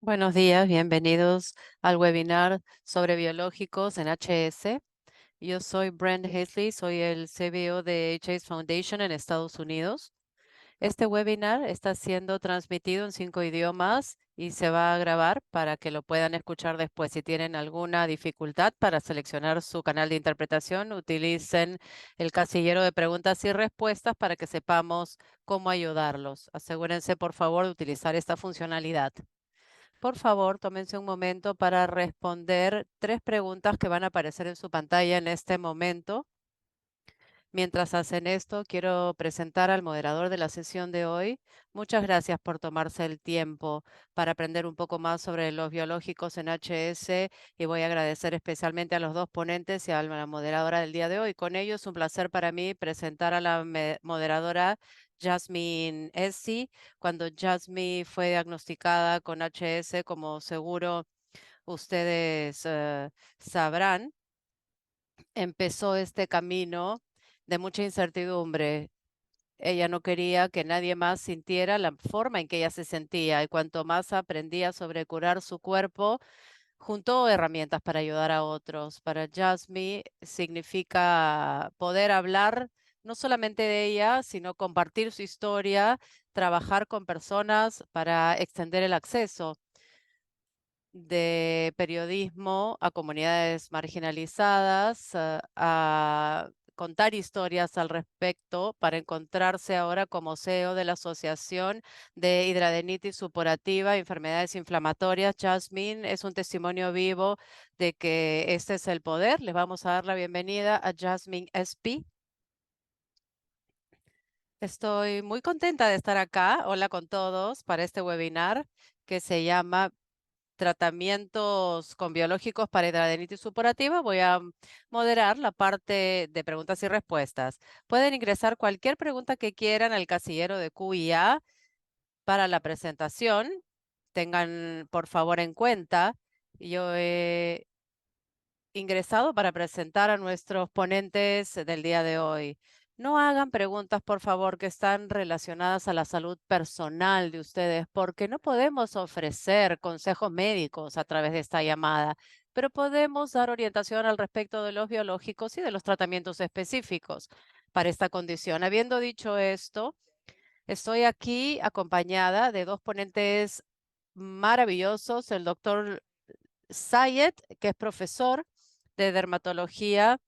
Buenos días, bienvenidos al webinar sobre biológicos en HS. Yo soy Brent Hazley, soy el CBO de HS Foundation en Estados Unidos. Este webinar está siendo transmitido en 5 idiomas y se va a grabar para que lo puedan escuchar después. Si tienen alguna dificultad para seleccionar su canal de interpretación, utilicen el casillero de preguntas y respuestas para que sepamos cómo ayudarlos. Asegúrense, por favor, de utilizar esta funcionalidad. Por favor, tómense un momento para responder 3 preguntas que van a aparecer en su pantalla en este momento. Mientras hacen esto, quiero presentar al moderador de la sesión de hoy. Muchas gracias por tomarse el tiempo para aprender un poco más sobre los biológicos en HS y voy a agradecer especialmente a los 2 ponentes y a la moderadora del día de hoy. Con ello es un placer para mí presentar a la moderadora Jasmine Essi. Cuando Jasmine fue diagnosticada con HS, como seguro ustedes sabrán, empezó este camino de mucha incertidumbre. Ella no quería que nadie más sintiera la forma en que ella se sentía y cuanto más aprendía sobre curar su cuerpo, juntó herramientas para ayudar a otros. Para Jasmine significa poder hablar no solamente de ella, sino compartir su historia, trabajar con personas para extender el acceso de periodismo a comunidades marginalizadas, a contar historias al respecto para encontrarse ahora como CEO de la Asociación de Hidradenitis Supurativa, Enfermedades Inflamatorias. Jasmine es un testimonio vivo de que este es el poder. Les vamos a dar la bienvenida a Jasmine SP. Estoy muy contenta de estar acá. Hola con todos para este webinar que se llama Tratamientos con biológicos para hidradenitis supurativa. Voy a moderar la parte de preguntas y respuestas. Pueden ingresar cualquier pregunta que quieran al casillero de Q&A para la presentación. Tengan por favor en cuenta, yo he ingresado para presentar a nuestros ponentes del día de hoy. No hagan preguntas, por favor, que están relacionadas a la salud personal de ustedes, porque no podemos ofrecer consejos médicos a través de esta llamada, pero podemos dar orientación al respecto de los biológicos y de los tratamientos específicos para esta condición. Habiendo dicho esto, estoy aquí acompañada de 2 ponentes maravillosos, el doctor Sayed, que es profesor de dermatología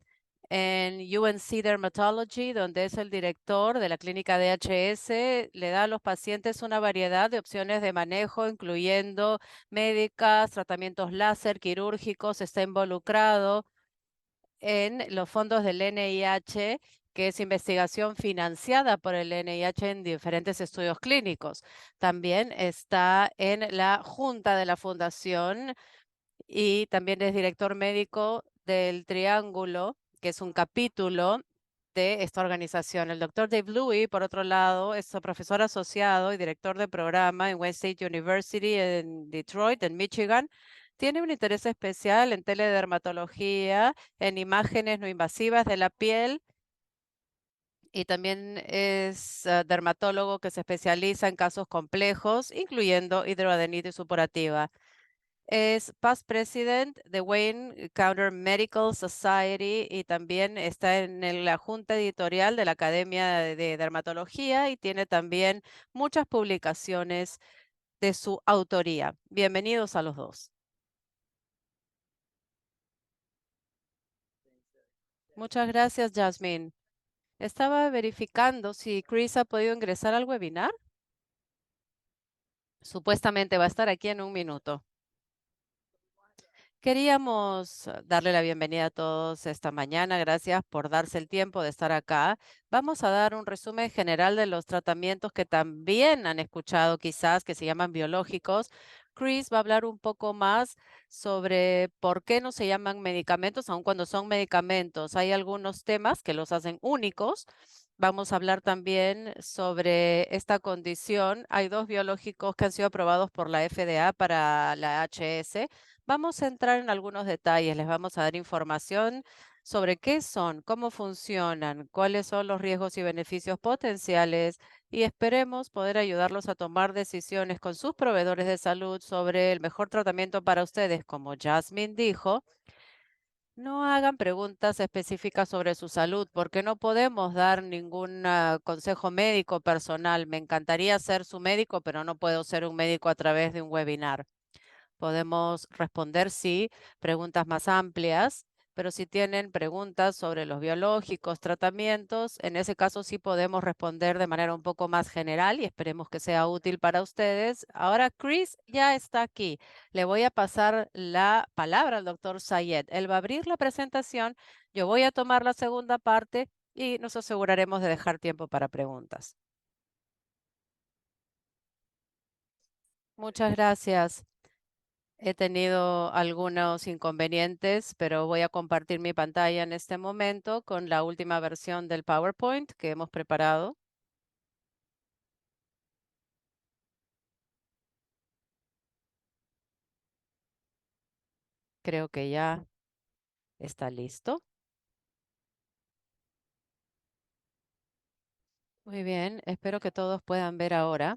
en UNC Dermatology, donde es el director de la clínica DHS. Le da a los pacientes una variedad de opciones de manejo, incluyendo médicas, tratamientos láser, quirúrgicos. Está involucrado en los fondos del NIH, que es investigación financiada por el NIH en diferentes estudios clínicos. También está en la junta de la fundación y también es director médico del Triángulo, que es un capítulo de esta organización. El doctor Dave Louis, por otro lado, es profesor asociado y director de programa en Wayne State University en Detroit, en Michigan. Tiene un interés especial en teledermatología, en imágenes no invasivas de la piel y también es dermatólogo que se especializa en casos complejos, incluyendo hidroadenitis supurativa. Es past president de Wayne County Medical Society y también está en la junta editorial de la Academia de Dermatología y tiene también muchas publicaciones de su autoría. Bienvenidos a los 2. Muchas gracias, Jasmine. Estaba verificando si Chris ha podido ingresar al webinar. Supuestamente va a estar aquí en un minuto. Queríamos darle la bienvenida a todos esta mañana. Gracias por darse el tiempo de estar acá. Vamos a dar un resumen general de los tratamientos que también han escuchado quizás, que se llaman biológicos. Chris va a hablar un poco más sobre por qué no se llaman medicamentos, aun cuando son medicamentos. Hay algunos temas que los hacen únicos. Vamos a hablar también sobre esta condición. Hay 2 biológicos que han sido aprobados por la FDA para la HS. Vamos a entrar en algunos detalles, les vamos a dar información sobre qué son, cómo funcionan, cuáles son los riesgos y beneficios potenciales y esperemos poder ayudarlos a tomar decisiones con sus proveedores de salud sobre el mejor tratamiento para ustedes. Como Jasmine dijo, no hagan preguntas específicas sobre su salud porque no podemos dar ningún consejo médico personal. Me encantaría ser su médico, pero no puedo ser un médico a través de un webinar. Podemos responder, sí, preguntas más amplias, pero si tienen preguntas sobre los biológicos, tratamientos, en ese caso sí podemos responder de manera un poco más general y esperemos que sea útil para ustedes. Ahora Chris ya está aquí. Le voy a pasar la palabra al doctor Sayed. Él va a abrir la presentación, yo voy a tomar la segunda parte y nos aseguraremos de dejar tiempo para preguntas. Muchas gracias. He tenido algunos inconvenientes, pero voy a compartir mi pantalla en este momento con la última versión del PowerPoint que hemos preparado. Creo que ya está listo. Muy bien, espero que todos puedan ver ahora.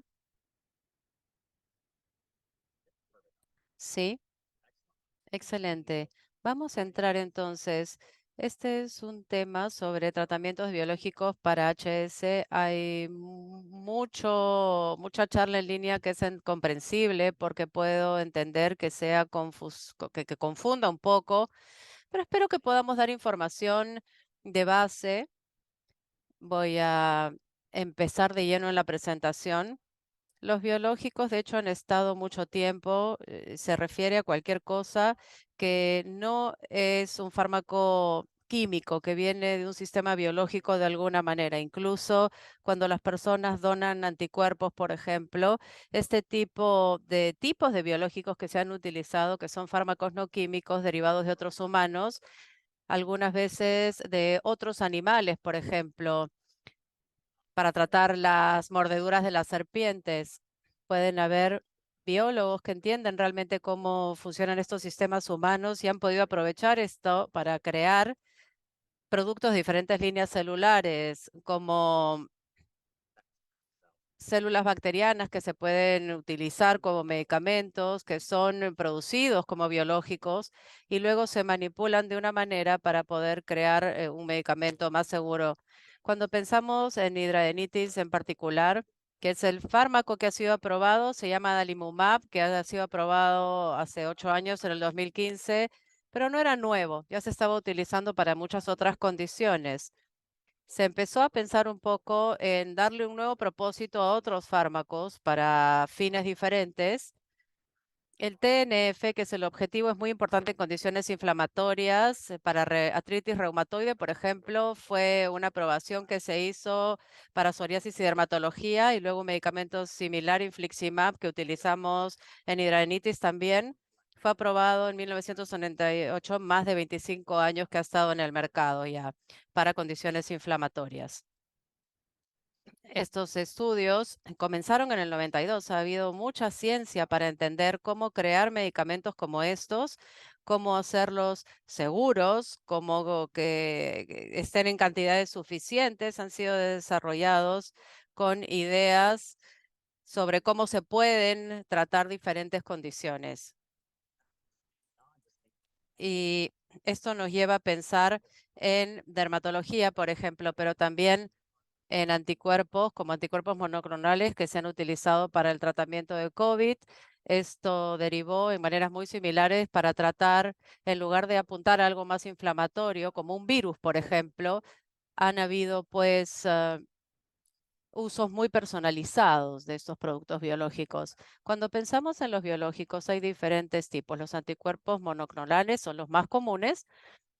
Sí. Excelente. Vamos a entrar entonces. Este es un tema sobre tratamientos biológicos para HS. Hay mucha charla en línea que es incomprensible porque puedo entender que sea que confunda un poco, pero espero que podamos dar información de base. Voy a empezar de lleno en la presentación. Los biológicos, de hecho, han estado mucho tiempo, se refiere a cualquier cosa que no es un fármaco químico, que viene de un sistema biológico de alguna manera. Incluso cuando las personas donan anticuerpos, por ejemplo, este tipo de tipos de biológicos que se han utilizado, que son fármacos no químicos derivados de otros humanos, algunas veces de otros animales, por ejemplo para tratar las mordeduras de las serpientes. Pueden haber biólogos que entienden realmente cómo funcionan estos sistemas humanos y han podido aprovechar esto para crear productos de diferentes líneas celulares, como células bacterianas que se pueden utilizar como medicamentos, que son producidos como biológicos y luego se manipulan de una manera para poder crear un medicamento más seguro. Cuando pensamos en hidradenitis en particular, que es el fármaco que ha sido aprobado, se llama adalimumab, que ha sido aprobado hace 8 años, en el 2015, pero no era nuevo, ya se estaba utilizando para muchas otras condiciones. Se empezó a pensar un poco en darle un nuevo propósito a otros fármacos para fines diferentes. El TNF, que es el objetivo, es muy importante en condiciones inflamatorias. Para artritis reumatoide, por ejemplo, fue una aprobación que se hizo para psoriasis y dermatología y luego un medicamento similar, infliximab, que utilizamos en hidradenitis también. Fue aprobado en 1998, más de 25 años que ha estado en el mercado ya para condiciones inflamatorias. Estos estudios comenzaron en el 92. Ha habido mucha ciencia para entender cómo crear medicamentos como estos, cómo hacerlos seguros, cómo que estén en cantidades suficientes. Han sido desarrollados con ideas sobre cómo se pueden tratar diferentes condiciones. Y esto nos lleva a pensar en dermatología, por ejemplo, pero también en anticuerpos, como anticuerpos monoclonales que se han utilizado para el tratamiento de COVID. Esto derivó en maneras muy similares para tratar, en lugar de apuntar a algo más inflamatorio, como un virus, por ejemplo, han habido pues usos muy personalizados de estos productos biológicos. Cuando pensamos en los biológicos, hay diferentes tipos. Los anticuerpos monoclonales son los más comunes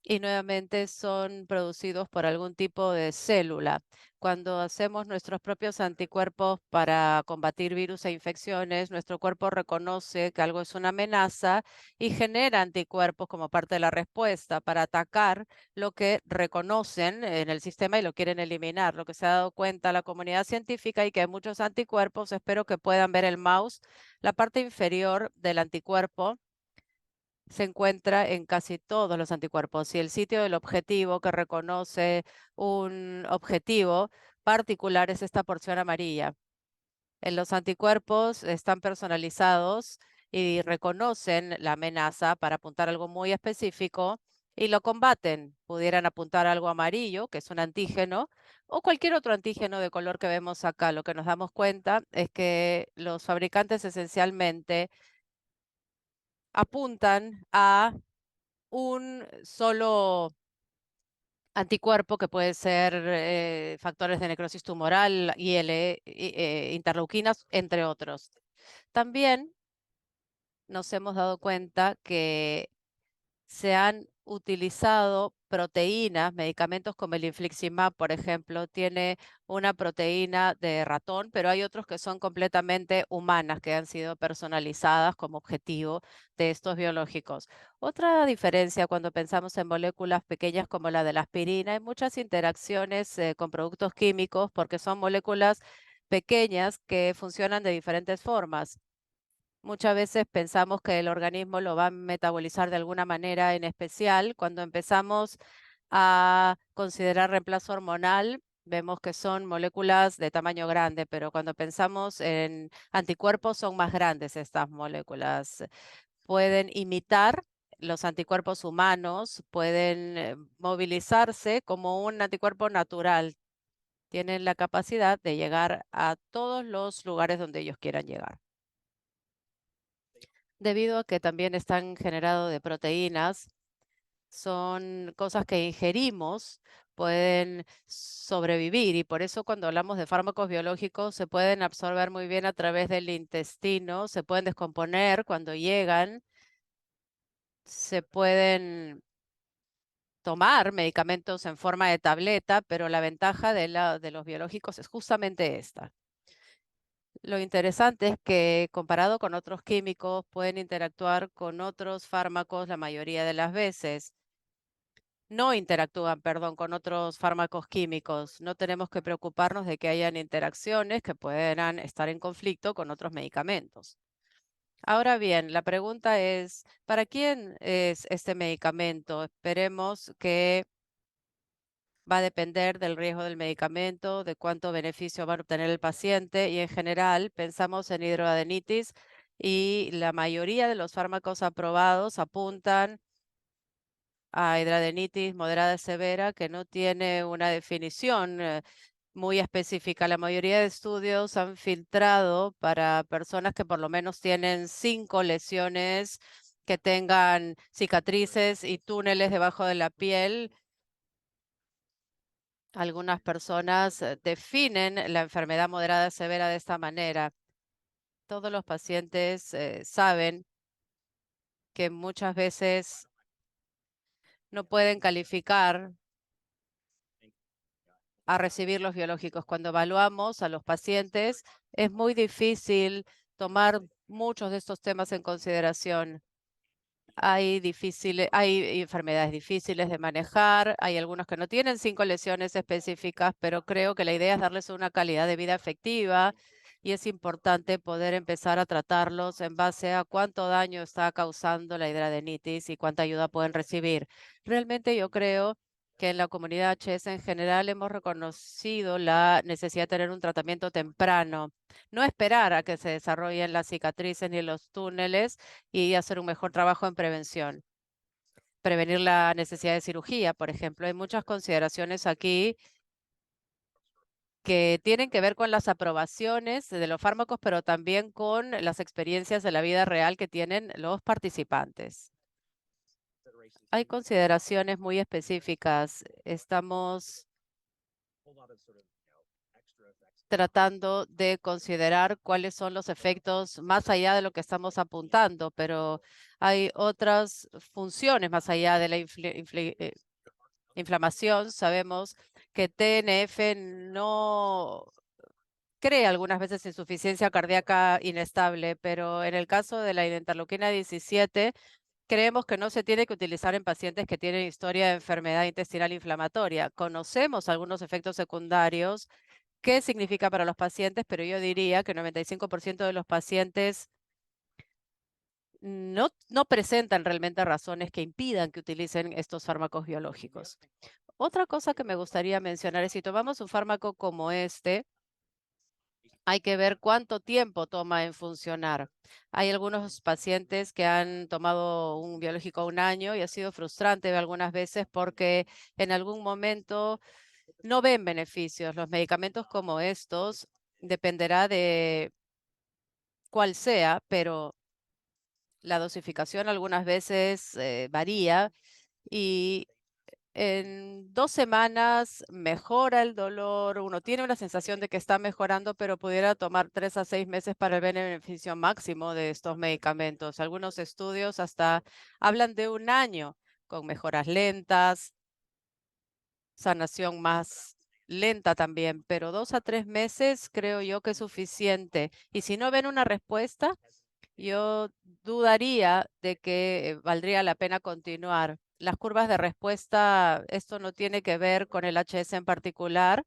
y nuevamente son producidos por algún tipo de célula. Cuando hacemos nuestros propios anticuerpos para combatir virus e infecciones, nuestro cuerpo reconoce que algo es una amenaza y genera anticuerpos como parte de la respuesta para atacar lo que reconocen en el sistema y lo quieren eliminar. Lo que se ha dado cuenta la comunidad científica y que hay muchos anticuerpos, espero que puedan ver el mouse, la parte inferior del anticuerpo se encuentra en casi todos los anticuerpos y el sitio del objetivo que reconoce un objetivo particular es esta porción amarilla. Los anticuerpos están personalizados y reconocen la amenaza para apuntar algo muy específico y lo combaten. Pudieran apuntar algo amarillo, que es un antígeno, o cualquier otro antígeno de color que vemos acá. Lo que nos damos cuenta es que los fabricantes esencialmente apuntan a un solo anticuerpo que puede ser factores de necrosis tumoral, interleuquinas, entre otros. También nos hemos dado cuenta que se han utilizado proteínas, medicamentos como el infliximab, por ejemplo, tiene una proteína de ratón, pero hay otros que son completamente humanas, que han sido personalizadas como objetivo de estos biológicos. Otra diferencia cuando pensamos en moléculas pequeñas como la de la aspirina, hay muchas interacciones con productos químicos porque son moléculas pequeñas que funcionan de diferentes formas. Muchas veces pensamos que el organismo lo va a metabolizar de alguna manera en especial. Cuando empezamos a considerar reemplazo hormonal, vemos que son moléculas de tamaño grande, pero cuando pensamos en anticuerpos son más grandes estas moléculas. Pueden imitar los anticuerpos humanos, pueden movilizarse como un anticuerpo natural. Tienen la capacidad de llegar a todos los lugares donde ellos quieran llegar. Debido a que también están generados de proteínas, son cosas que ingerimos, pueden sobrevivir y por eso cuando hablamos de fármacos biológicos se pueden absorber muy bien a través del intestino, se pueden descomponer cuando llegan, se pueden tomar medicamentos en forma de tableta, pero la ventaja de los biológicos es justamente esta. Lo interesante es que comparado con otros químicos pueden interactuar con otros fármacos la mayoría de las veces. No interactúan, perdón, con otros fármacos químicos. No tenemos que preocuparnos de que hayan interacciones que puedan estar en conflicto con otros medicamentos. Ahora bien, la pregunta es, ¿para quién es este medicamento? Esperemos que va a depender del riesgo del medicamento, de cuánto beneficio va a obtener el paciente y en general pensamos en hidroadenitis y la mayoría de los fármacos aprobados apuntan a hidradenitis moderada severa que no tiene una definición muy específica. La mayoría de estudios han filtrado para personas que por lo menos tienen 5 lesiones, que tengan cicatrices y túneles debajo de la piel. Algunas personas definen la enfermedad moderada severa de esta manera. Todos los pacientes saben que muchas veces no pueden calificar a recibir los biológicos. Cuando evaluamos a los pacientes, es muy difícil tomar muchos de estos temas en consideración. Hay enfermedades difíciles de manejar, hay algunos que no tienen 5 lesiones específicas, pero creo que la idea es darles una calidad de vida efectiva y es importante poder empezar a tratarlos en base a cuánto daño está causando la hidradenitis y cuánta ayuda pueden recibir. Realmente yo creo que en la comunidad HS en general hemos reconocido la necesidad de tener un tratamiento temprano, no esperar a que se desarrollen las cicatrices ni los túneles y hacer un mejor trabajo en prevención. Prevenir la necesidad de cirugía, por ejemplo. Hay muchas consideraciones aquí que tienen que ver con las aprobaciones de los fármacos, pero también con las experiencias de la vida real que tienen los participantes. Hay consideraciones muy específicas. Estamos tratando de considerar cuáles son los efectos más allá de lo que estamos apuntando, pero hay otras funciones más allá de la inflamación. Sabemos que TNF no crea algunas veces insuficiencia cardíaca inestable, pero en el caso de la interleuquina 17, creemos que no se tiene que utilizar en pacientes que tienen historia de enfermedad intestinal inflamatoria. Conocemos algunos efectos secundarios. ¿Qué significa para los pacientes? Pero yo diría que el 95% de los pacientes no presentan realmente razones que impidan que utilicen estos fármacos biológicos. Otra cosa que me gustaría mencionar es si tomamos un fármaco como este, hay que ver cuánto tiempo toma en funcionar. Hay algunos pacientes que han tomado un biológico 1 año y ha sido frustrante algunas veces porque en algún momento no ven beneficios. Los medicamentos como estos dependerá de cuál sea, pero la dosificación algunas veces varía y en 2 semanas mejora el dolor, uno tiene una sensación de que está mejorando, pero pudiera tomar 3 a 6 meses para el beneficio máximo de estos medicamentos. Algunos estudios hasta hablan de 1 año con mejoras lentas, sanación más lenta también, pero 2 a 3 meses creo yo que es suficiente. Y si no ven una respuesta, yo dudaría de que valdría la pena continuar. Las curvas de respuesta, esto no tiene que ver con el HS en particular,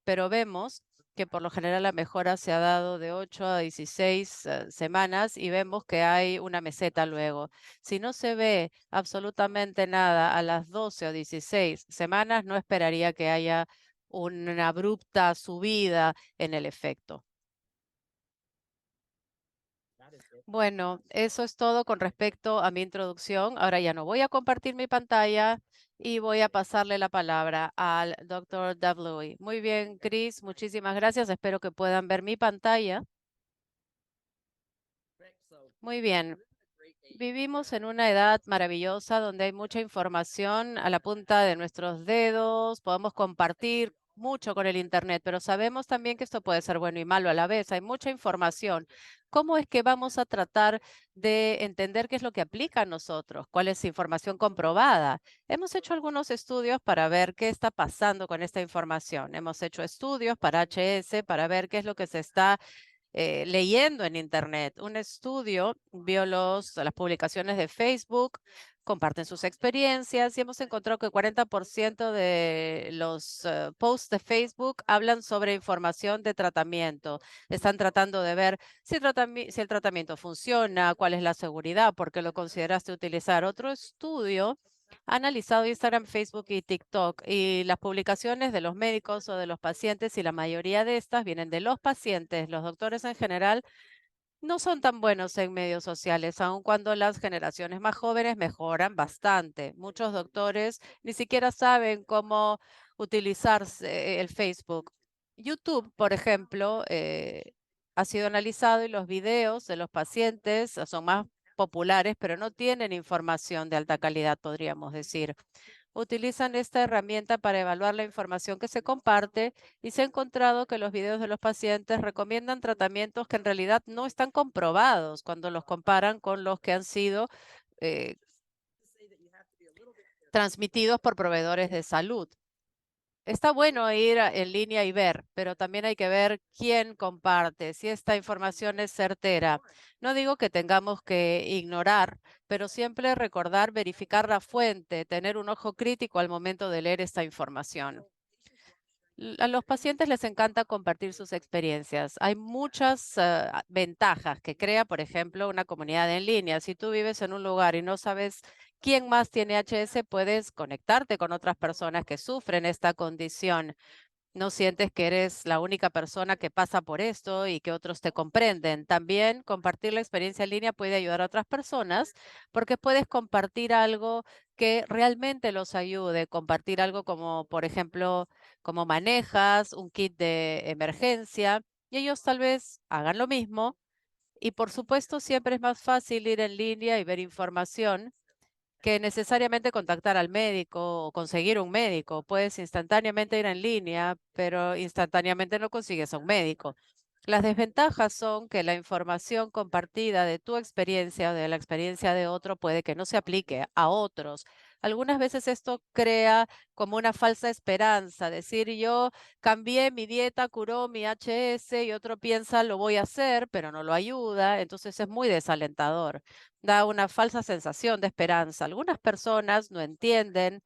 pero vemos que por lo general la mejora se ha dado de 8 a 16 semanas y vemos que hay una meseta luego. Si no se ve absolutamente nada a las 12 o 16 semanas, no esperaría que haya una abrupta subida en el efecto. Bueno, eso es todo con respecto a mi introducción. Ahora ya no voy a compartir mi pantalla y voy a pasarle la palabra al doctor Davlui. Muy bien, Chris, muchísimas gracias. Espero que puedan ver mi pantalla. Muy bien. Vivimos en una edad maravillosa donde hay mucha información a la punta de nuestros dedos, podemos compartir mucho con el Internet, pero sabemos también que esto puede ser bueno y malo a la vez. Hay mucha información. ¿Cómo es que vamos a tratar de entender qué es lo que aplica a nosotros? ¿Cuál es información comprobada? Hemos hecho algunos estudios para ver qué está pasando con esta información. Hemos hecho estudios para HS para ver qué es lo que se está leyendo en Internet. Un estudio vio las publicaciones de Facebook, comparten sus experiencias y hemos encontrado que 40% de los posts de Facebook hablan sobre información de tratamiento. Están tratando de ver si el tratamiento funciona, cuál es la seguridad, por qué lo consideraste utilizar. Otro estudio ha analizado Instagram, Facebook y TikTok y las publicaciones de los médicos o de los pacientes, y la mayoría de estas vienen de los pacientes. Los doctores en general no son tan buenos en medios sociales, aun cuando las generaciones más jóvenes mejoran bastante. Muchos doctores ni siquiera saben cómo utilizar el Facebook. YouTube, por ejemplo, ha sido analizado y los videos de los pacientes son más populares, pero no tienen información de alta calidad, podríamos decir. Utilizan esta herramienta para evaluar la información que se comparte y se ha encontrado que los videos de los pacientes recomiendan tratamientos que en realidad no están comprobados cuando los comparan con los que han sido eh, transmitidos por proveedores de salud. Está bueno ir en línea y ver, pero también hay que ver quién comparte, si esta información es certera. No digo que tengamos que ignorar, pero siempre recordar verificar la fuente, tener un ojo crítico al momento de leer esta información. A los pacientes les encanta compartir sus experiencias. Hay muchas ventajas que crea, por ejemplo, una comunidad en línea. Si tú vives en un lugar y no sabes quién más tiene HS, puedes conectarte con otras personas que sufren esta condición. No sientes que eres la única persona que pasa por esto y que otros te comprenden. También compartir la experiencia en línea puede ayudar a otras personas porque puedes compartir algo que realmente los ayude. Compartir algo como, por ejemplo, cómo manejas, un kit de emergencia, y ellos tal vez hagan lo mismo. Y por supuesto, siempre es más fácil ir en línea y ver información que necesariamente contactar al médico o conseguir un médico. Puedes instantáneamente ir en línea, pero instantáneamente no consigues a un médico. Las desventajas son que la información compartida de tu experiencia o de la experiencia de otro puede que no se aplique a otros. Algunas veces esto crea como una falsa esperanza, decir yo cambié mi dieta, curó mi HS y otro piensa lo voy a hacer, pero no lo ayuda, entonces es muy desalentador, da una falsa sensación de esperanza. Algunas personas no entienden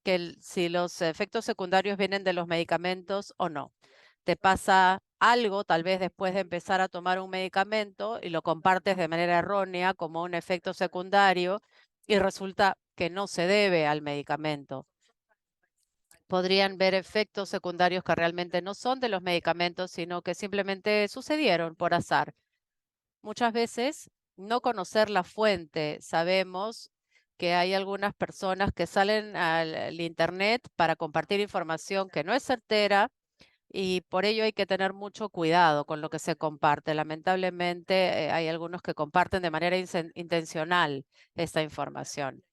que si los efectos secundarios vienen de los medicamentos o no. Te pasa algo, tal vez después de empezar a tomar un medicamento y lo compartes de manera errónea como un efecto secundario y resulta que no se debe al medicamento. Podrían ver efectos secundarios que realmente no son de los medicamentos, sino que simplemente sucedieron por azar. Muchas veces, no conocer la fuente, sabemos que hay algunas personas que salen al Internet para compartir información que no es certera y por ello hay que tener mucho cuidado con lo que se comparte. Lamentablemente, hay algunos que comparten de manera intencional esta información.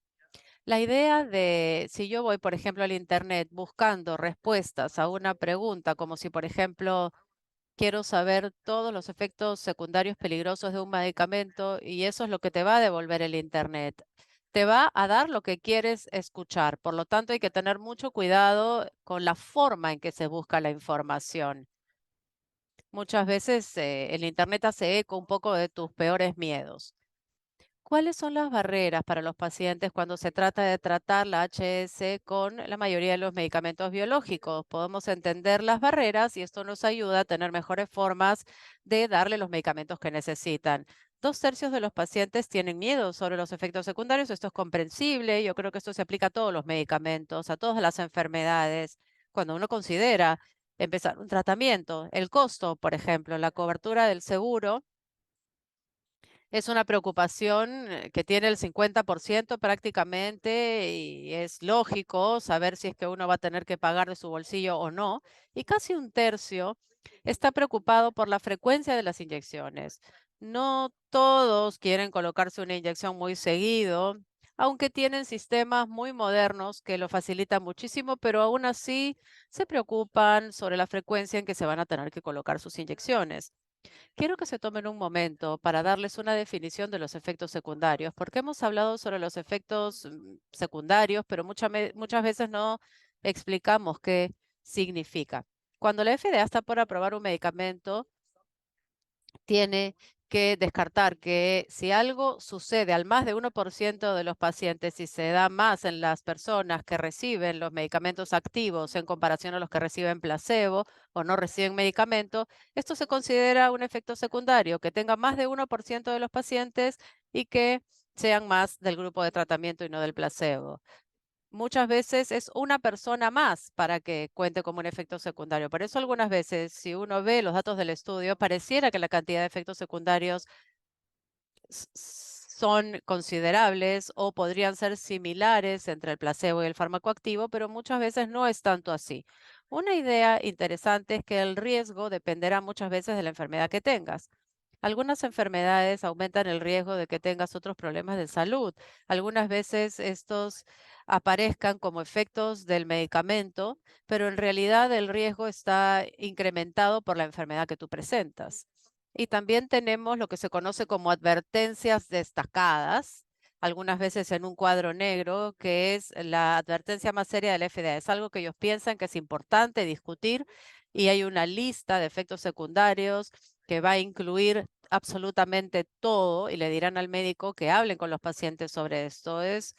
La idea de, si yo voy, por ejemplo, al Internet buscando respuestas a una pregunta, como si, por ejemplo, quiero saber todos los efectos secundarios peligrosos de un medicamento y eso es lo que te va a devolver el Internet. Te va a dar lo que quieres escuchar. Por lo tanto, hay que tener mucho cuidado con la forma en que se busca la información. Muchas veces el Internet hace eco un poco de tus peores miedos. ¿Cuáles son las barreras para los pacientes cuando se trata de tratar la HS con la mayoría de los medicamentos biológicos? Podemos entender las barreras y esto nos ayuda a tener mejores formas de darle los medicamentos que necesitan. 2/3 de los pacientes tienen miedo sobre los efectos secundarios. Esto es comprensible. Yo creo que esto se aplica a todos los medicamentos, a todas las enfermedades. Cuando uno considera empezar un tratamiento, el costo, por ejemplo, la cobertura del seguro es una preocupación que tiene el 50% prácticamente y es lógico saber si es que uno va a tener que pagar de su bolsillo o no. Y casi 1/3 está preocupado por la frecuencia de las inyecciones. No todos quieren colocarse una inyección muy seguido, aunque tienen sistemas muy modernos que lo facilitan muchísimo, pero aún así se preocupan sobre la frecuencia en que se van a tener que colocar sus inyecciones. Quiero que se tomen un momento para darles una definición de los efectos secundarios, porque hemos hablado sobre los efectos secundarios, pero muchas veces no explicamos qué significa. Cuando la FDA está por aprobar un medicamento, tiene que descartar que si algo sucede al más de 1% de los pacientes y se da más en las personas que reciben los medicamentos activos en comparación a los que reciben placebo o no reciben medicamento, esto se considera un efecto secundario, que tenga más de 1% de los pacientes y que sean más del grupo de tratamiento y no del placebo. Muchas veces es una persona más para que cuente como un efecto secundario. Por eso algunas veces, si uno ve los datos del estudio, pareciera que la cantidad de efectos secundarios son considerables o podrían ser similares entre el placebo y el fármaco activo, pero muchas veces no es tanto así. Una idea interesante es que el riesgo dependerá muchas veces de la enfermedad que tengas. Algunas enfermedades aumentan el riesgo de que tengas otros problemas de salud. Algunas veces estos aparezcan como efectos del medicamento, pero en realidad el riesgo está incrementado por la enfermedad que tú presentas. Y también tenemos lo que se conoce como advertencias destacadas, algunas veces en un cuadro negro, que es la advertencia más seria del FDA. Es algo que ellos piensan que es importante discutir y hay una lista de efectos secundarios que va a incluir absolutamente todo y le dirán al médico que hablen con los pacientes sobre esto. Es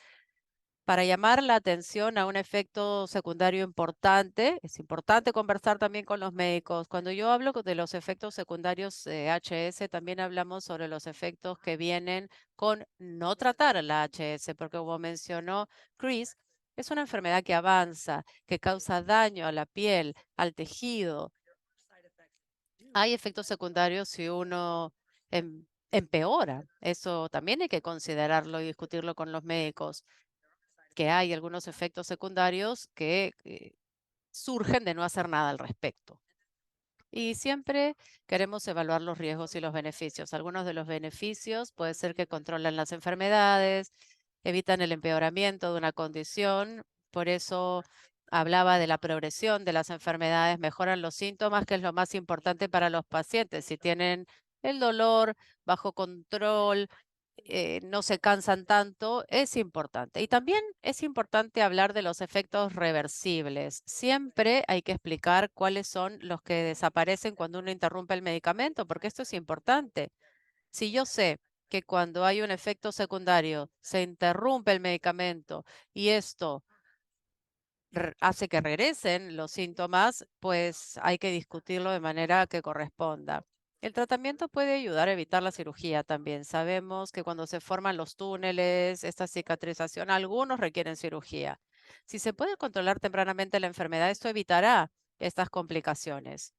para llamar la atención a un efecto secundario importante. Es importante conversar también con los médicos. Cuando yo hablo de los efectos secundarios HS, también hablamos sobre los efectos que vienen con no tratar la HS, porque como mencionó Chris, es una enfermedad que avanza, que causa daño a la piel, al tejido. Hay efectos secundarios si uno empeora. Eso también hay que considerarlo y discutirlo con los médicos, que hay algunos efectos secundarios que surgen de no hacer nada al respecto. Y siempre queremos evaluar los riesgos y los beneficios. Algunos de los beneficios puede ser que controlan las enfermedades, evitan el empeoramiento de una condición. Por eso hablaba de la progresión de las enfermedades, mejoran los síntomas, que es lo más importante para los pacientes. Si tienen el dolor bajo control, no se cansan tanto, es importante. Y también es importante hablar de los efectos reversibles. Siempre hay que explicar cuáles son los que desaparecen cuando uno interrumpe el medicamento, porque esto es importante. Si yo sé que cuando hay un efecto secundario se interrumpe el medicamento y esto hace que regresen los síntomas, pues hay que discutirlo de manera que corresponda. El tratamiento puede ayudar a evitar la cirugía también. Sabemos que cuando se forman los túneles, esta cicatrización, algunos requieren cirugía. Si se puede controlar tempranamente la enfermedad, esto evitará estas complicaciones.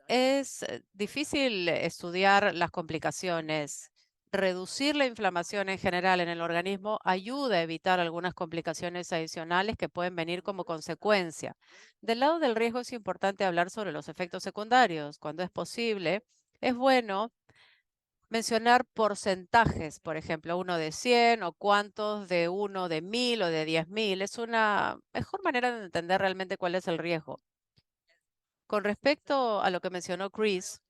Es difícil estudiar las complicaciones. Reducir la inflamación en general en el organismo ayuda a evitar algunas complicaciones adicionales que pueden venir como consecuencia. Del lado del riesgo es importante hablar sobre los efectos secundarios. Cuando es posible, es bueno mencionar porcentajes, por ejemplo, uno de 100 o cuántos de uno de 1000 o de 10.000. Es una mejor manera de entender realmente cuál es el riesgo. Con respecto a lo que mencionó Chris,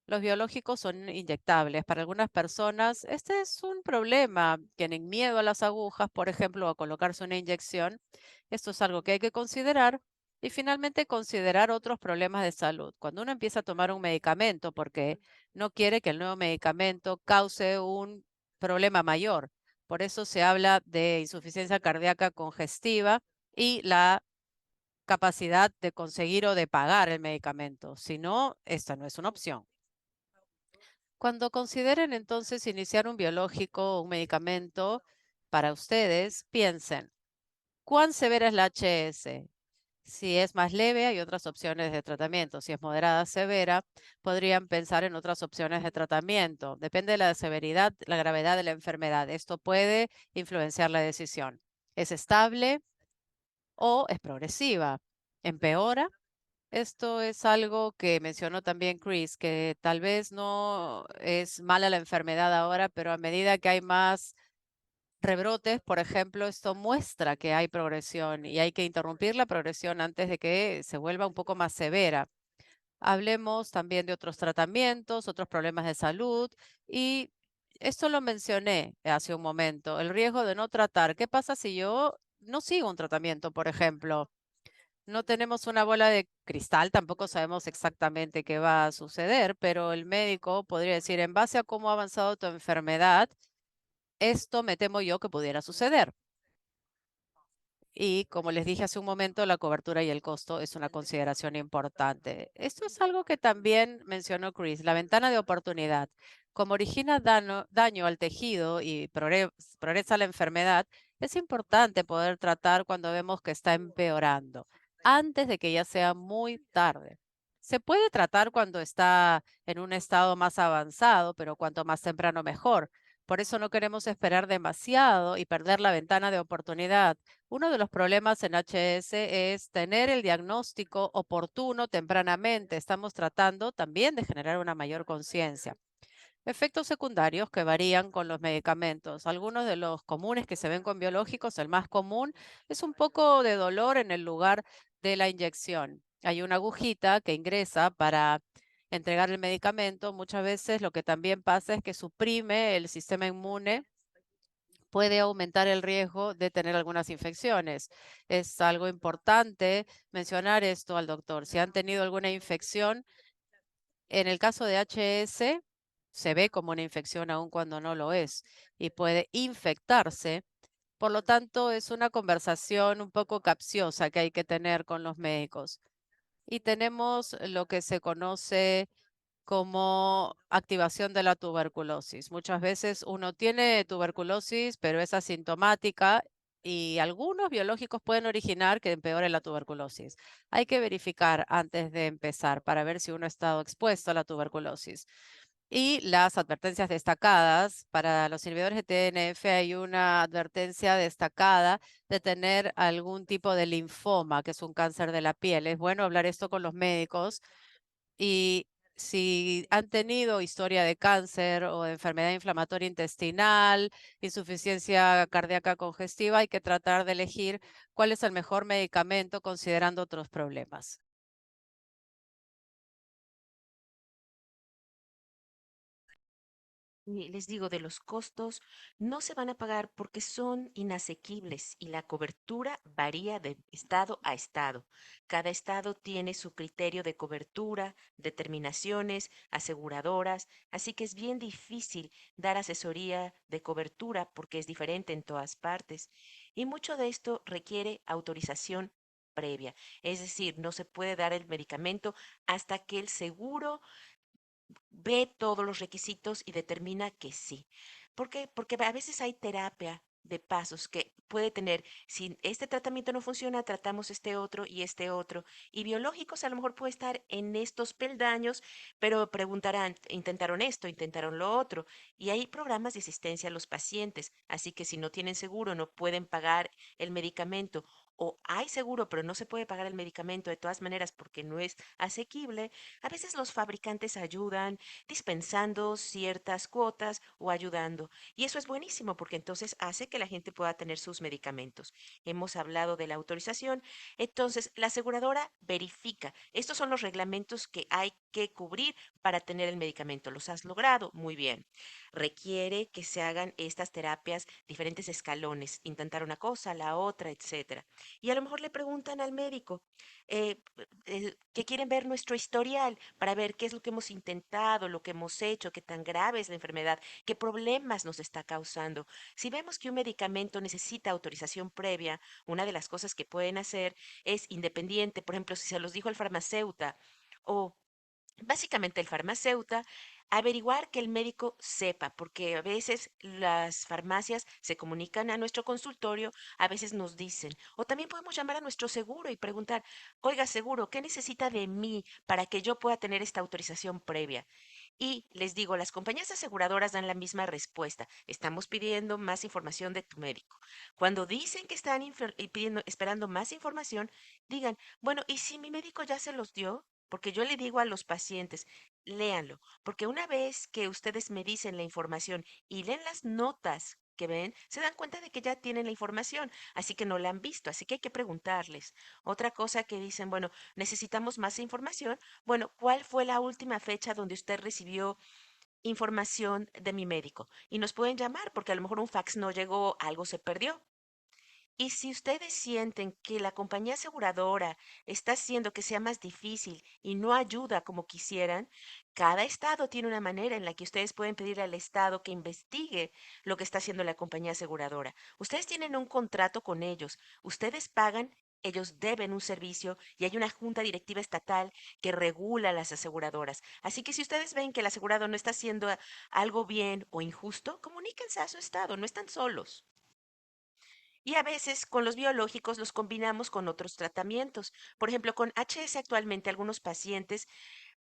los biológicos son inyectables. Para algunas personas, este es un problema. Tienen miedo a las agujas, por ejemplo, a colocarse una inyección. Esto es algo que hay que considerar. Y finalmente, considerar otros problemas de salud. Cuando uno empieza a tomar un medicamento porque no quiere que el nuevo medicamento cause un problema mayor. Por eso se habla de insuficiencia cardíaca congestiva y la capacidad de conseguir o de pagar el medicamento. Si no, esta no es una opción. Cuando consideren entonces iniciar un biológico o un medicamento para ustedes, piensen, ¿cuán severa es la HS? Si es más leve, hay otras opciones de tratamiento. Si es moderada, severa, podrían pensar en otras opciones de tratamiento. Depende de la severidad, la gravedad de la enfermedad. Esto puede influenciar la decisión. ¿Es estable o es progresiva? ¿Empeora? Esto es algo que mencionó también Chris, que tal vez no es mala la enfermedad ahora, pero a medida que hay más rebrotes, por ejemplo, esto muestra que hay progresión y hay que interrumpir la progresión antes de que se vuelva un poco más severa. Hablemos también de otros tratamientos, otros problemas de salud y esto lo mencioné hace un momento, el riesgo de no tratar. ¿Qué pasa si yo no sigo un tratamiento, por ejemplo? No tenemos una bola de cristal, tampoco sabemos exactamente qué va a suceder, pero el médico podría decir, en base a cómo ha avanzado tu enfermedad, esto me temo yo que pudiera suceder. Y como les dije hace un momento, la cobertura y el costo es una consideración importante. Esto es algo que también mencionó Chris, la ventana de oportunidad. Como origina daño al tejido y progresa la enfermedad, es importante poder tratar cuando vemos que está empeorando, antes de que ya sea muy tarde. Se puede tratar cuando está en un estado más avanzado, pero cuanto más temprano mejor. Por eso no queremos esperar demasiado y perder la ventana de oportunidad. Uno de los problemas en HS es tener el diagnóstico oportuno tempranamente. Estamos tratando también de generar una mayor conciencia. Efectos secundarios que varían con los medicamentos. Algunos de los comunes que se ven con biológicos, el más común es un poco de dolor en el lugar de la inyección. Hay una agujita que ingresa para entregar el medicamento. Muchas veces lo que también pasa es que suprime el sistema inmune, puede aumentar el riesgo de tener algunas infecciones. Es algo importante mencionar esto al doctor. Si han tenido alguna infección, en el caso de HS, se ve como una infección aun cuando no lo es y puede infectarse. Por lo tanto, es una conversación un poco capciosa que hay que tener con los médicos. Y tenemos lo que se conoce como activación de la tuberculosis. Muchas veces uno tiene tuberculosis, pero es asintomática y algunos biológicos pueden originar que empeore la tuberculosis. Hay que verificar antes de empezar para ver si uno ha estado expuesto a la tuberculosis. Y las advertencias destacadas, para los inhibidores de TNF hay una advertencia destacada de tener algún tipo de linfoma, que es un cáncer de la piel. Es bueno hablar esto con los médicos y si han tenido historia de cáncer o de enfermedad inflamatoria intestinal, insuficiencia cardíaca congestiva, hay que tratar de elegir cuál es el mejor medicamento considerando otros problemas. Y les digo, de los costos no se van a pagar porque son inasequibles y la cobertura varía de estado a estado. Cada estado tiene su criterio de cobertura, determinaciones, aseguradoras, así que es bien difícil dar asesoría de cobertura porque es diferente en todas partes. Y mucho de esto requiere autorización previa, es decir, no se puede dar el medicamento hasta que el seguro ve todos los requisitos y determina que sí. ¿Por qué? Porque a veces hay terapia de pasos que puede tener. Si este tratamiento no funciona, tratamos este otro y este otro. Y biológicos a lo mejor puede estar en estos peldaños, pero preguntarán, intentaron esto, intentaron lo otro. Y hay programas de asistencia a los pacientes, así que si no tienen seguro, no pueden pagar el medicamento, o hay seguro, pero no se puede pagar el medicamento de todas maneras porque no es asequible, a veces los fabricantes ayudan dispensando ciertas cuotas o ayudando. Y eso es buenísimo porque entonces hace que la gente pueda tener sus medicamentos. Hemos hablado de la autorización. Entonces, la aseguradora verifica. Estos son los reglamentos que hay que cubrir para tener el medicamento. ¿Los has logrado? Muy bien. Requiere que se hagan estas terapias, diferentes escalones, intentar una cosa, la otra, etcétera. Y a lo mejor le preguntan al médico, eh, que quieren ver nuestro historial para ver qué es lo que hemos intentado, lo que hemos hecho, qué tan grave es la enfermedad, qué problemas nos está causando. Si vemos que un medicamento necesita autorización previa, una de las cosas que pueden hacer es independiente, por ejemplo, si se los dijo el farmacéutico o básicamente el farmacéutico, averiguar que el médico sepa, porque a veces las farmacias se comunican a nuestro consultorio, a veces nos dicen, o también podemos llamar a nuestro seguro y preguntar, oiga, seguro, ¿qué necesita de mí para que yo pueda tener esta autorización previa? Y les digo, las compañías aseguradoras dan la misma respuesta. Estamos pidiendo más información de tu médico. Cuando dicen que están pidiendo, esperando más información, digan, bueno, ¿y si mi médico ya se los dio? Porque yo le digo a los pacientes, léanlo, porque una vez que ustedes me dicen la información y leen las notas que ven, se dan cuenta de que ya tienen la información, así que no la han visto, así que hay que preguntarles. Otra cosa que dicen, bueno, necesitamos más información. Bueno, ¿cuál fue la última fecha donde usted recibió información de mi médico? Y nos pueden llamar porque a lo mejor un fax no llegó, algo se perdió. Y si ustedes sienten que la compañía aseguradora está haciendo que sea más difícil y no ayuda como quisieran, cada estado tiene una manera en la que ustedes pueden pedir al estado que investigue lo que está haciendo la compañía aseguradora. Ustedes tienen un contrato con ellos, ustedes pagan, ellos deben un servicio y hay una junta directiva estatal que regula las aseguradoras. Así que si ustedes ven que el asegurado no está haciendo algo bien o injusto, comuníquense a su estado, no están solos. Y a veces con los biológicos los combinamos con otros tratamientos. Por ejemplo, con HS actualmente algunos pacientes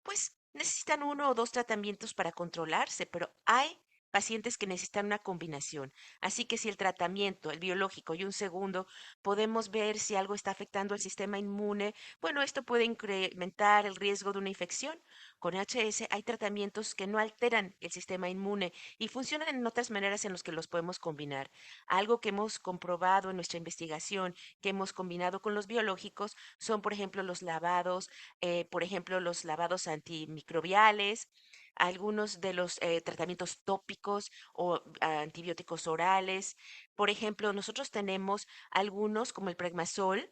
pues necesitan uno o dos tratamientos para controlarse, pero hay pacientes que necesitan una combinación. Así que si el tratamiento, el biológico y un segundo, podemos ver si algo está afectando el sistema inmune, bueno, esto puede incrementar el riesgo de una infección. Con HS hay tratamientos que no alteran el sistema inmune y funcionan en otras maneras en las que los podemos combinar. Algo que hemos comprobado en nuestra investigación, que hemos combinado con los biológicos, son, por ejemplo, los lavados, por ejemplo, los lavados antimicrobiales, algunos de los tratamientos tópicos o antibióticos orales. Por ejemplo, nosotros tenemos algunos, como el Pregmasol,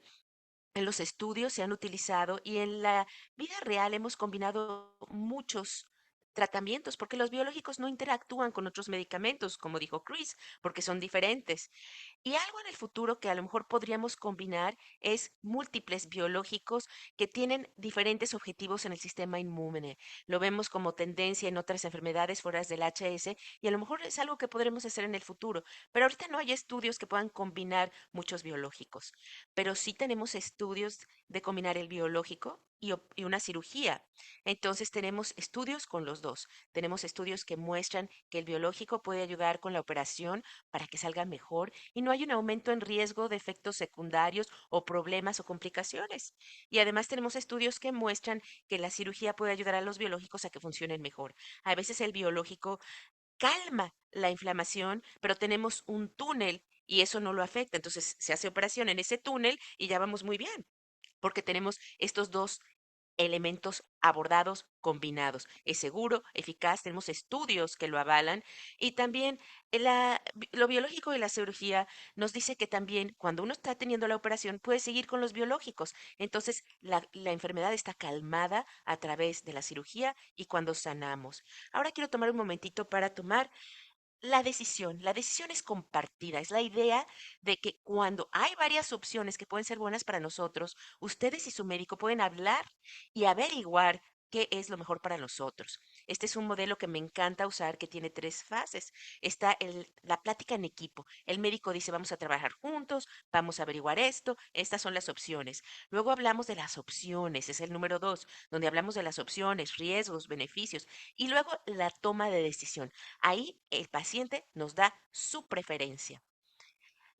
en los estudios se han utilizado y en la vida real hemos combinado muchos tratamientos porque los biológicos no interactúan con otros medicamentos, como dijo Chris, porque son diferentes. Y algo en el futuro que a lo mejor podríamos combinar es múltiples biológicos que tienen diferentes objetivos en el sistema inmune. Lo vemos como tendencia en otras enfermedades fuera del HS y a lo mejor es algo que podremos hacer en el futuro. Pero ahorita no hay estudios que puedan combinar muchos biológicos. Pero sí tenemos estudios de combinar el biológico y una cirugía. Entonces tenemos estudios con los dos. Tenemos estudios que muestran que el biológico puede ayudar con la operación para que salga mejor y no hay un aumento en riesgo de efectos secundarios o problemas o complicaciones. Y además tenemos estudios que muestran que la cirugía puede ayudar a los biológicos a que funcionen mejor. A veces el biológico calma la inflamación, pero tenemos un túnel y eso no lo afecta. Entonces se hace operación en ese túnel y ya vamos muy bien, porque tenemos estos dos elementos abordados combinados. Es seguro, eficaz, tenemos estudios que lo avalan y también lo biológico y la cirugía nos dice que también cuando uno está teniendo la operación puede seguir con los biológicos. Entonces la enfermedad está calmada a través de la cirugía y cuando sanamos. Ahora quiero tomar un momentito para tomar la decisión es compartida, es la idea de que cuando hay varias opciones que pueden ser buenas para nosotros, ustedes y su médico pueden hablar y averiguar qué es lo mejor para nosotros. Este es un modelo que me encanta usar, que tiene tres fases. Está la plática en equipo. El médico dice, vamos a trabajar juntos, vamos a averiguar esto, estas son las opciones. Luego hablamos de las opciones, es el número dos, donde hablamos de las opciones, riesgos, beneficios, y luego la toma de decisión. Ahí el paciente nos da su preferencia.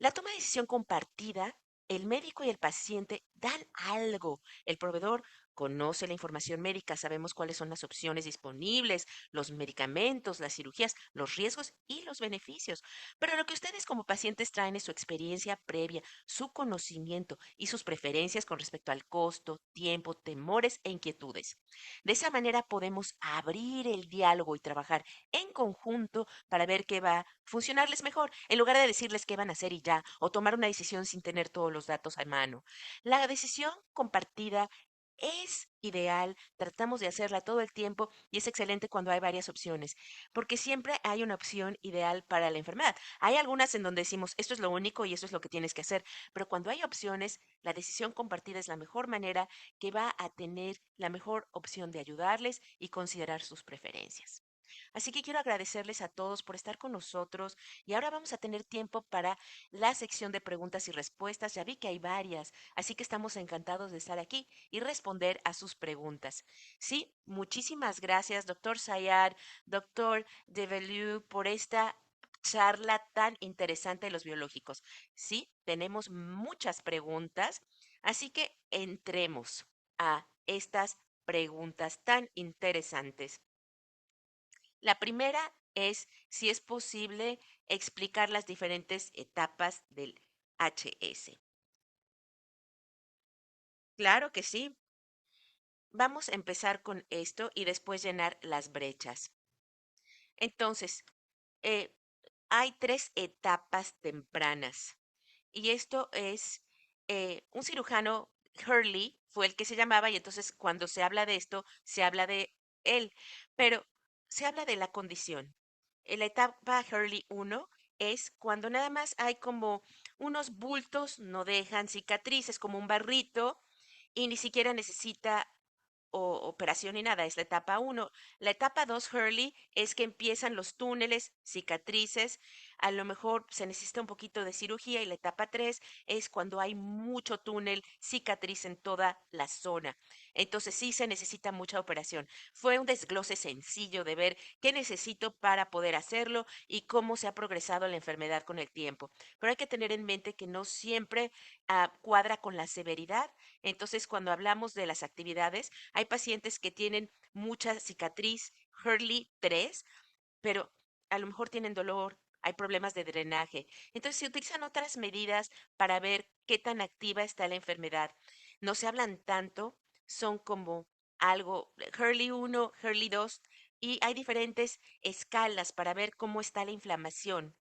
La toma de decisión compartida, el médico y el paciente dan algo. El proveedor conoce la información médica, sabemos cuáles son las opciones disponibles, los medicamentos, las cirugías, los riesgos y los beneficios. Pero lo que ustedes como pacientes traen es su experiencia previa, su conocimiento y sus preferencias con respecto al costo, tiempo, temores e inquietudes. De esa manera podemos abrir el diálogo y trabajar en conjunto para ver qué va a funcionarles mejor, en lugar de decirles qué van a hacer y ya, o tomar una decisión sin tener todos los datos a mano. La decisión compartida es ideal, tratamos de hacerla todo el tiempo y es excelente cuando hay varias opciones, porque siempre hay una opción ideal para la enfermedad. Hay algunas en donde decimos, esto es lo único y esto es lo que tienes que hacer, pero cuando hay opciones, la decisión compartida es la mejor manera que va a tener la mejor opción de ayudarles y considerar sus preferencias. Así que quiero agradecerles a todos por estar con nosotros y ahora vamos a tener tiempo para la sección de preguntas y respuestas. Ya vi que hay varias, así que estamos encantados de estar aquí y responder a sus preguntas. Sí, muchísimas gracias, doctor Sayar, doctor Develu, por esta charla tan interesante de los biológicos. Sí, tenemos muchas preguntas, así que entremos a estas preguntas tan interesantes. La primera es si es posible explicar las diferentes etapas del HS. Claro que sí. Vamos a empezar con esto y después llenar las brechas. Entonces, eh, hay tres etapas tempranas. Y esto es, un cirujano, Hurley, fue el que se llamaba, y entonces cuando se habla de esto, se habla de él, pero se habla de la condición. En la etapa Hurley 1 es cuando nada más hay como unos bultos, no dejan cicatrices, como un barrito, y ni siquiera necesita operación ni nada, es la etapa uno. La etapa 2 Hurley, es que empiezan los túneles, cicatrices, a lo mejor se necesita un poquito de cirugía y la etapa 3 es cuando hay mucho túnel, cicatriz en toda la zona. Entonces sí se necesita mucha operación. Fue un desglose sencillo de ver qué necesito para poder hacerlo y cómo se ha progresado la enfermedad con el tiempo. Pero hay que tener en mente que no siempre cuadra con la severidad. Entonces, cuando hablamos de las actividades, hay pacientes que tienen mucha cicatriz, Hurley 3, pero a lo mejor tienen dolor, hay problemas de drenaje. Entonces se utilizan otras medidas para ver qué tan activa está la enfermedad. No se hablan tanto, son como algo, Hurley 1, Hurley 2, y hay diferentes escalas para ver cómo está la inflamación.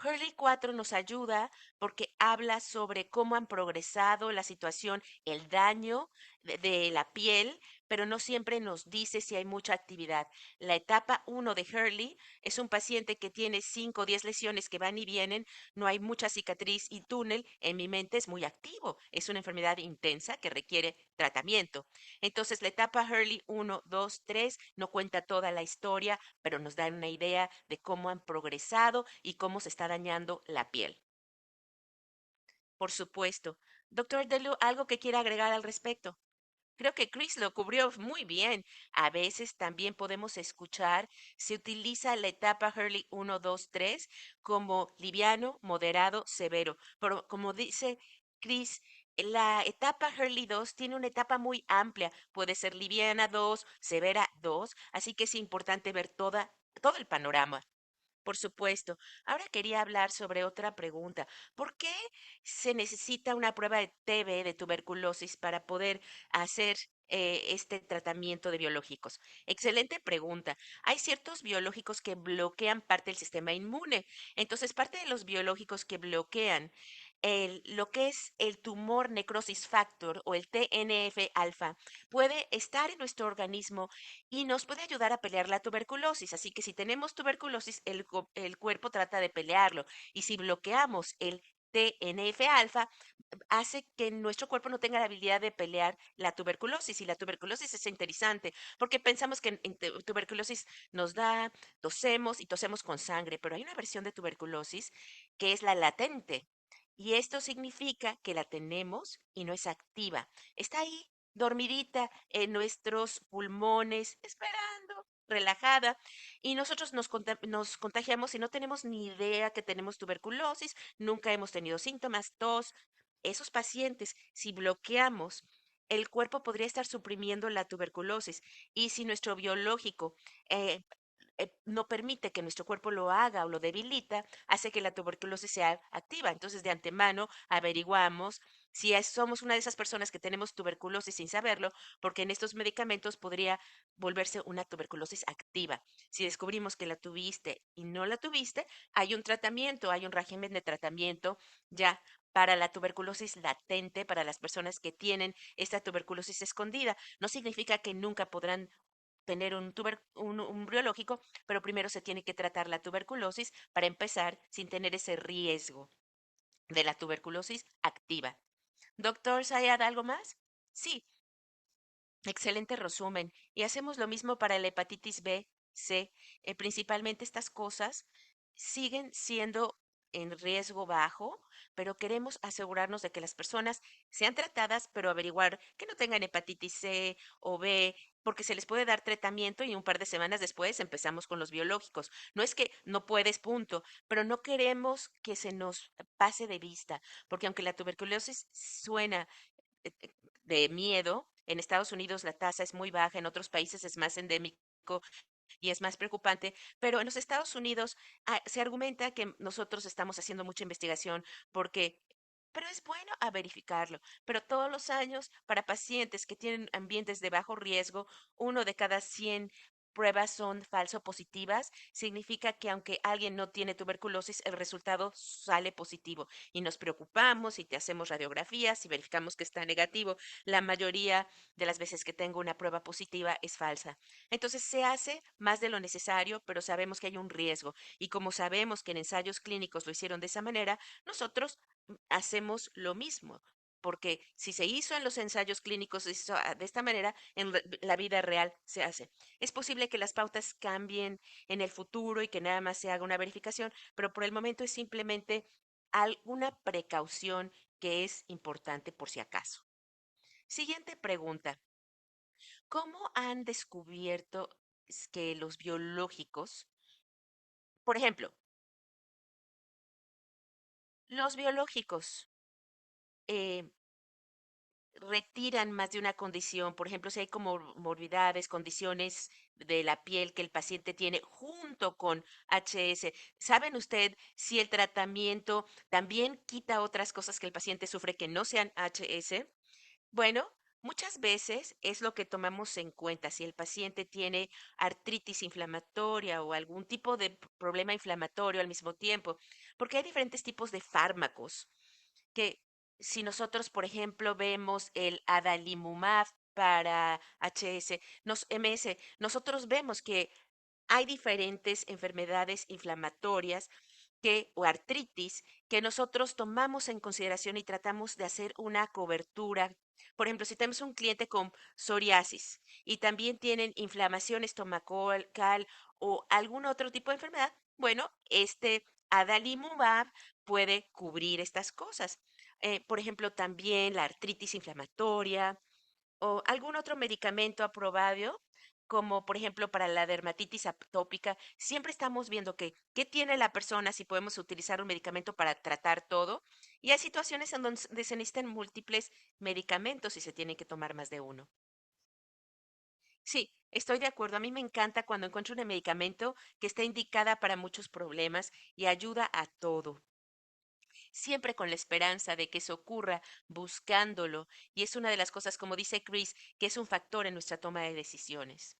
Hurley 4 nos ayuda porque habla sobre cómo han progresado la situación, el daño de la piel, pero no siempre nos dice si hay mucha actividad. La etapa 1 de Hurley es un paciente que tiene 5 o 10 lesiones que van y vienen, no hay mucha cicatriz y túnel, en mi mente es muy activo, es una enfermedad intensa que requiere tratamiento. Entonces, la etapa Hurley 1, 2, 3 no cuenta toda la historia, pero nos dan una idea de cómo han progresado y cómo se está dañando la piel. Por supuesto. Doctor Delu, ¿algo que quiera agregar al respecto? Creo que Chris lo cubrió muy bien. A veces también podemos escuchar, se utiliza la etapa Hurley 1, 2, 3 como liviano, moderado, severo. Pero como dice Chris, la etapa Hurley 2 tiene una etapa muy amplia. Puede ser liviana 2, severa 2, así que es importante ver todo el panorama. Por supuesto. Ahora quería hablar sobre otra pregunta. ¿Por qué se necesita una prueba de TB de tuberculosis para poder hacer este tratamiento de biológicos? Excelente pregunta. Hay ciertos biológicos que bloquean parte del sistema inmune. Entonces, parte de los biológicos que bloquean lo que es el tumor necrosis factor o el TNF alfa puede estar en nuestro organismo y nos puede ayudar a pelear la tuberculosis. Así que si tenemos tuberculosis, el cuerpo trata de pelearlo. Y si bloqueamos el TNF-alfa hace que nuestro cuerpo no tenga la habilidad de pelear la tuberculosis. Y la tuberculosis es interesante porque pensamos que en tuberculosis nos da, tosemos y tosemos con sangre, pero hay una versión de tuberculosis que es la latente. Y esto significa que la tenemos y no es activa. Está ahí, dormidita en nuestros pulmones, esperando, relajada, y nosotros nos contagiamos y no tenemos ni idea que tenemos tuberculosis, nunca hemos tenido síntomas, tos. Esos pacientes, si bloqueamos, el cuerpo podría estar suprimiendo la tuberculosis, y si nuestro biológico eh, no permite que nuestro cuerpo lo haga o lo debilita, hace que la tuberculosis sea activa. Entonces, de antemano, averiguamos si somos una de esas personas que tenemos tuberculosis sin saberlo, porque en estos medicamentos podría volverse una tuberculosis activa. Si descubrimos que la tuviste y no la tuviste, hay un tratamiento, hay un régimen de tratamiento ya para la tuberculosis latente, para las personas que tienen esta tuberculosis escondida. No significa que nunca podrán tener un biológico, pero primero se tiene que tratar la tuberculosis para empezar sin tener ese riesgo de la tuberculosis activa. Doctor Sayad, ¿algo más? Sí, excelente resumen. Y hacemos lo mismo para la hepatitis B, C. Principalmente estas cosas siguen siendo en riesgo bajo, pero queremos asegurarnos de que las personas sean tratadas, pero averiguar que no tengan hepatitis C o B, porque se les puede dar tratamiento y un par de semanas después empezamos con los biológicos. No es que no puedes, punto, pero no queremos que se nos pase de vista, porque aunque la tuberculosis suena eh, eh, de miedo. En Estados Unidos la tasa es muy baja, en otros países es más endémico y es más preocupante, pero en los Estados Unidos se argumenta que nosotros estamos haciendo mucha investigación porque, pero es bueno a verificarlo, pero todos los años para pacientes que tienen ambientes de bajo riesgo, 1 de cada 100 pruebas son falso positivas, significa que aunque alguien no tiene tuberculosis, el resultado sale positivo y nos preocupamos y te hacemos radiografías y verificamos que está negativo. La mayoría de las veces que tengo una prueba positiva es falsa. Entonces se hace más de lo necesario, pero sabemos que hay un riesgo. Y como sabemos que en ensayos clínicos lo hicieron de esa manera, nosotros hacemos lo mismo. Porque si se hizo en los ensayos clínicos de esta manera, en la vida real se hace. Es posible que las pautas cambien en el futuro y que nada más se haga una verificación, pero por el momento es simplemente alguna precaución que es importante por si acaso. Siguiente pregunta. ¿Cómo han descubierto que los biológicos, por ejemplo, los biológicos eh, retiran más de una condición? Por ejemplo, si hay comorbilidades, condiciones de la piel que el paciente tiene junto con HS, ¿saben usted si el tratamiento también quita otras cosas que el paciente sufre que no sean HS? Bueno, muchas veces es lo que tomamos en cuenta si el paciente tiene artritis inflamatoria o algún tipo de problema inflamatorio al mismo tiempo, porque hay diferentes tipos de fármacos que si nosotros, por ejemplo, vemos el adalimumab para MS, nosotros vemos que hay diferentes enfermedades inflamatorias o artritis que nosotros tomamos en consideración y tratamos de hacer una cobertura. Por ejemplo, si tenemos un cliente con psoriasis y también tienen inflamación estomacal o algún otro tipo de enfermedad, bueno, este adalimumab puede cubrir estas cosas. Por ejemplo, también la artritis inflamatoria o algún otro medicamento aprobado, como por ejemplo para la dermatitis atópica, siempre estamos viendo qué tiene la persona, si podemos utilizar un medicamento para tratar todo. Y hay situaciones en donde se necesitan múltiples medicamentos y se tiene que tomar más de uno. Sí, estoy de acuerdo. A mí me encanta cuando encuentro un medicamento que está indicada para muchos problemas y ayuda a todo, siempre con la esperanza de que eso ocurra, buscándolo. Y es una de las cosas, como dice Chris, que es un factor en nuestra toma de decisiones.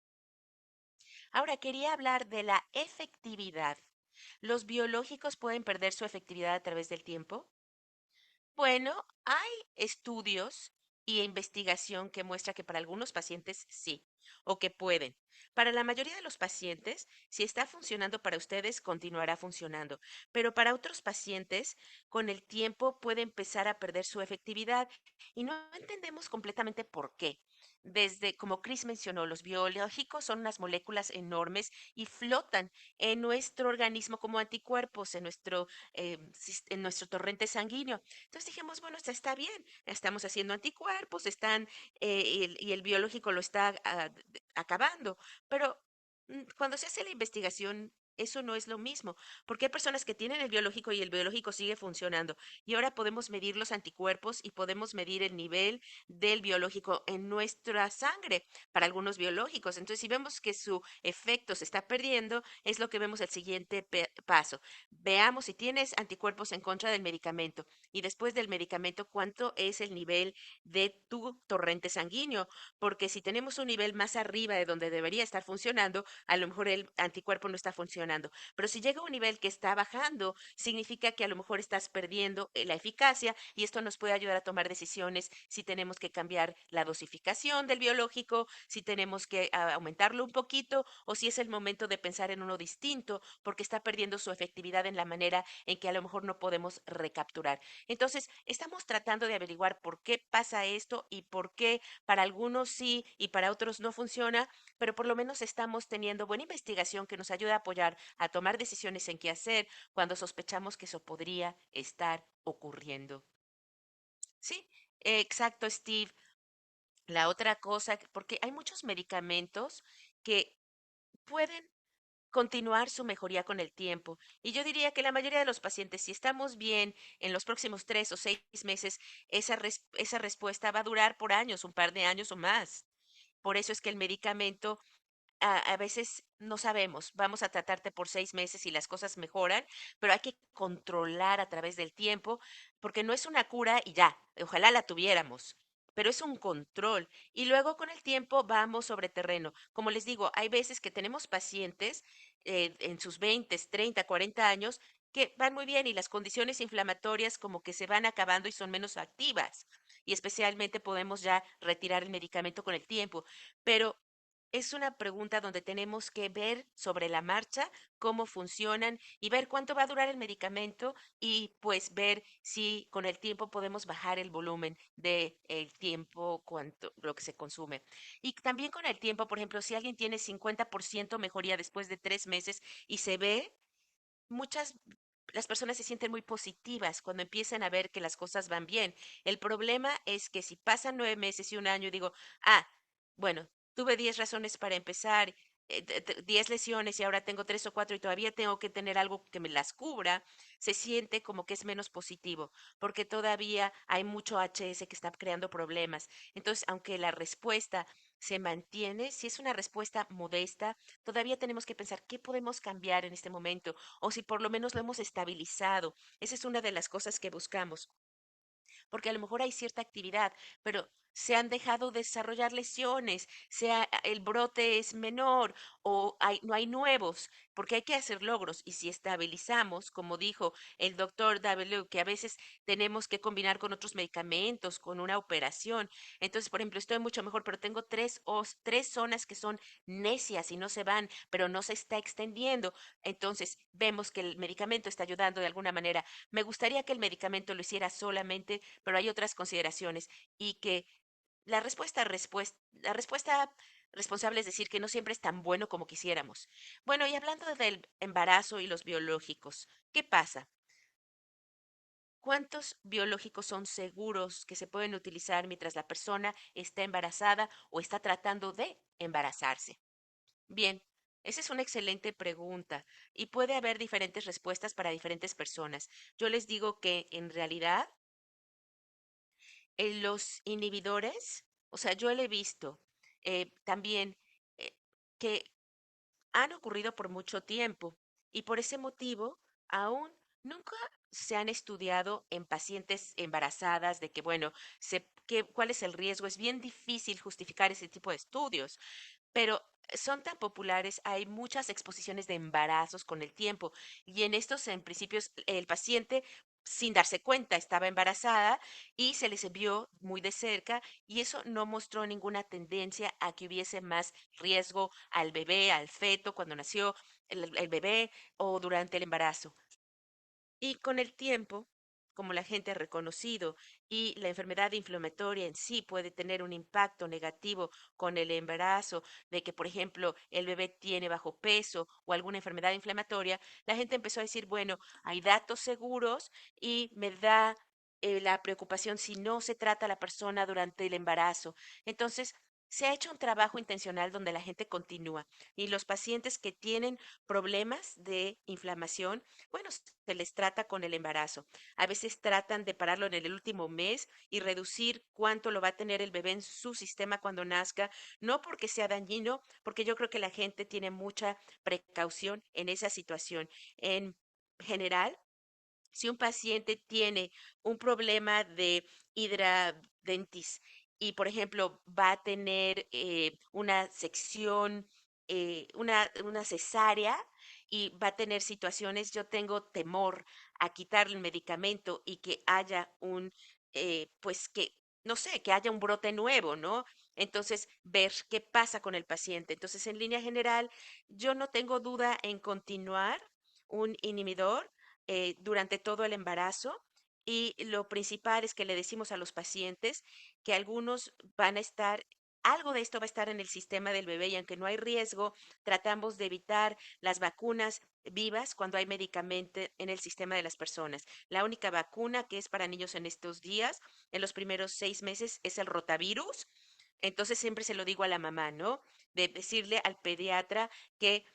Ahora, quería hablar de la efectividad. ¿Los biológicos pueden perder su efectividad a través del tiempo? Bueno, hay estudios y investigación que muestra que para algunos pacientes sí, o que pueden. Para la mayoría de los pacientes, si está funcionando para ustedes, continuará funcionando, pero para otros pacientes, con el tiempo puede empezar a perder su efectividad y no entendemos completamente por qué. Desde, como Chris mencionó, los biológicos son unas moléculas enormes y flotan en nuestro organismo como anticuerpos, en nuestro torrente sanguíneo. Entonces dijimos, bueno, esto está bien, estamos haciendo anticuerpos, y el biológico lo está acabando, pero cuando se hace la investigación, eso no es lo mismo, porque hay personas que tienen el biológico y el biológico sigue funcionando. Y ahora podemos medir los anticuerpos y podemos medir el nivel del biológico en nuestra sangre para algunos biológicos. Entonces, si vemos que su efecto se está perdiendo, es lo que vemos el siguiente paso. Veamos si tienes anticuerpos en contra del medicamento y después del medicamento, cuánto es el nivel de tu torrente sanguíneo, porque si tenemos un nivel más arriba de donde debería estar funcionando, a lo mejor el anticuerpo no está funcionando. Pero si llega a un nivel que está bajando, significa que a lo mejor estás perdiendo la eficacia y esto nos puede ayudar a tomar decisiones si tenemos que cambiar la dosificación del biológico, si tenemos que aumentarlo un poquito o si es el momento de pensar en uno distinto porque está perdiendo su efectividad en la manera en que a lo mejor no podemos recapturar. Entonces, estamos tratando de averiguar por qué pasa esto y por qué para algunos sí y para otros no funciona, pero por lo menos estamos teniendo buena investigación que nos ayuda a apoyar a tomar decisiones en qué hacer cuando sospechamos que eso podría estar ocurriendo. Sí, exacto, Steve. La otra cosa, porque hay muchos medicamentos que pueden continuar su mejoría con el tiempo. Y yo diría que la mayoría de los pacientes, si estamos bien en los próximos 3 o 6 meses, esa respuesta va a durar por años, un par de años o más. Por eso es que el medicamento a veces no sabemos, vamos a tratarte por 6 meses y las cosas mejoran, pero hay que controlar a través del tiempo, porque no es una cura y ya, ojalá la tuviéramos, pero es un control. Y luego con el tiempo vamos sobre terreno. Como les digo, hay veces que tenemos pacientes en sus 20, 30, 40 años que van muy bien y las condiciones inflamatorias como que se van acabando y son menos activas. Y especialmente podemos ya retirar el medicamento con el tiempo. Pero es una pregunta donde tenemos que ver sobre la marcha cómo funcionan y ver cuánto va a durar el medicamento y pues ver si con el tiempo podemos bajar el volumen del tiempo, cuánto lo que se consume. Y también con el tiempo, por ejemplo, si alguien tiene 50% mejoría después de 3 meses y se ve, muchas las personas se sienten muy positivas cuando empiezan a ver que las cosas van bien. El problema es que si pasan 9 meses y un año y digo, ah, bueno, tuve 10 razones para empezar, 10 lesiones y ahora tengo 3 o 4 y todavía tengo que tener algo que me las cubra, se siente como que es menos positivo, porque todavía hay mucho HS que está creando problemas. Entonces, aunque la respuesta se mantiene, si es una respuesta modesta, todavía tenemos que pensar qué podemos cambiar en este momento o si por lo menos lo hemos estabilizado. Esa es una de las cosas que buscamos porque a lo mejor hay cierta actividad, pero se han dejado desarrollar lesiones, el brote es menor o no hay nuevos, porque hay que hacer logros. Y si estabilizamos, como dijo el doctor W, que a veces tenemos que combinar con otros medicamentos, con una operación. Entonces, por ejemplo, estoy mucho mejor, pero tengo tres zonas que son necias y no se van, pero no se está extendiendo. Entonces, vemos que el medicamento está ayudando de alguna manera. Me gustaría que el medicamento lo hiciera solamente, pero hay otras consideraciones y que la respuesta responsable es decir que no siempre es tan bueno como quisiéramos. Bueno, y hablando del embarazo y los biológicos, ¿qué pasa? ¿Cuántos biológicos son seguros que se pueden utilizar mientras la persona está embarazada o está tratando de embarazarse? Bien, esa es una excelente pregunta y puede haber diferentes respuestas para diferentes personas. Yo les digo que en realidad los inhibidores, o sea, yo le he visto también eh, que han ocurrido por mucho tiempo y por ese motivo aún nunca se han estudiado en pacientes embarazadas de que, bueno, cuál es el riesgo. Es bien difícil justificar ese tipo de estudios, pero son tan populares, hay muchas exposiciones de embarazos con el tiempo y en estos, en principios, el paciente sin darse cuenta, estaba embarazada y se les vio muy de cerca y eso no mostró ninguna tendencia a que hubiese más riesgo al bebé, al feto, cuando nació el bebé o durante el embarazo. Y con el tiempo, como la gente ha reconocido y la enfermedad inflamatoria en sí puede tener un impacto negativo con el embarazo, de que, por ejemplo, el bebé tiene bajo peso o alguna enfermedad inflamatoria, la gente empezó a decir, bueno, hay datos seguros y me da la preocupación si no se trata a la persona durante el embarazo. Entonces, se ha hecho un trabajo intencional donde la gente continúa y los pacientes que tienen problemas de inflamación, bueno, se les trata con el embarazo. A veces tratan de pararlo en el último mes y reducir cuánto lo va a tener el bebé en su sistema cuando nazca, no porque sea dañino, porque yo creo que la gente tiene mucha precaución en esa situación. En general, si un paciente tiene un problema de hidradentis y, por ejemplo, va a tener una sección, una cesárea y va a tener situaciones, yo tengo temor a quitarle el medicamento y que haya pues que, no sé, que haya un brote nuevo, ¿no? Entonces, ver qué pasa con el paciente. Entonces, en línea general, yo no tengo duda en continuar un inhibidor durante todo el embarazo. Y lo principal es que le decimos a los pacientes que algunos van a estar, algo de esto va a estar en el sistema del bebé y aunque no hay riesgo, tratamos de evitar las vacunas vivas cuando hay medicamento en el sistema de las personas. La única vacuna que es para niños en estos días, en los primeros 6 meses, es el rotavirus. Entonces siempre se lo digo a la mamá, ¿no? De decirle al pediatra que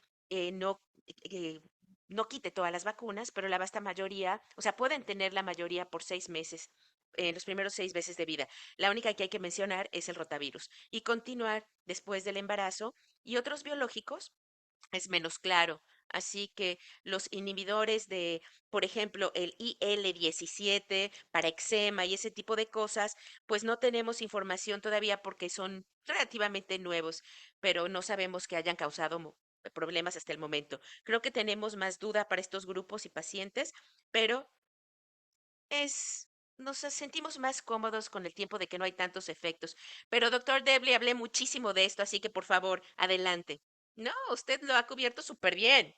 no, eh, no quite todas las vacunas, pero la vasta mayoría, o sea, pueden tener la mayoría por 6 meses, los primeros 6 meses de vida. La única que hay que mencionar es el rotavirus y continuar después del embarazo y otros biológicos es menos claro. Así que los inhibidores de, por ejemplo, el IL-17 para eczema y ese tipo de cosas, pues no tenemos información todavía porque son relativamente nuevos, pero no sabemos que hayan causado problemas hasta el momento. Creo que tenemos más duda para estos grupos y pacientes, pero es, nos sentimos más cómodos con el tiempo de que no hay tantos efectos. Pero doctor Deble, hablé muchísimo de esto, así que por favor, adelante. No, usted lo ha cubierto súper bien.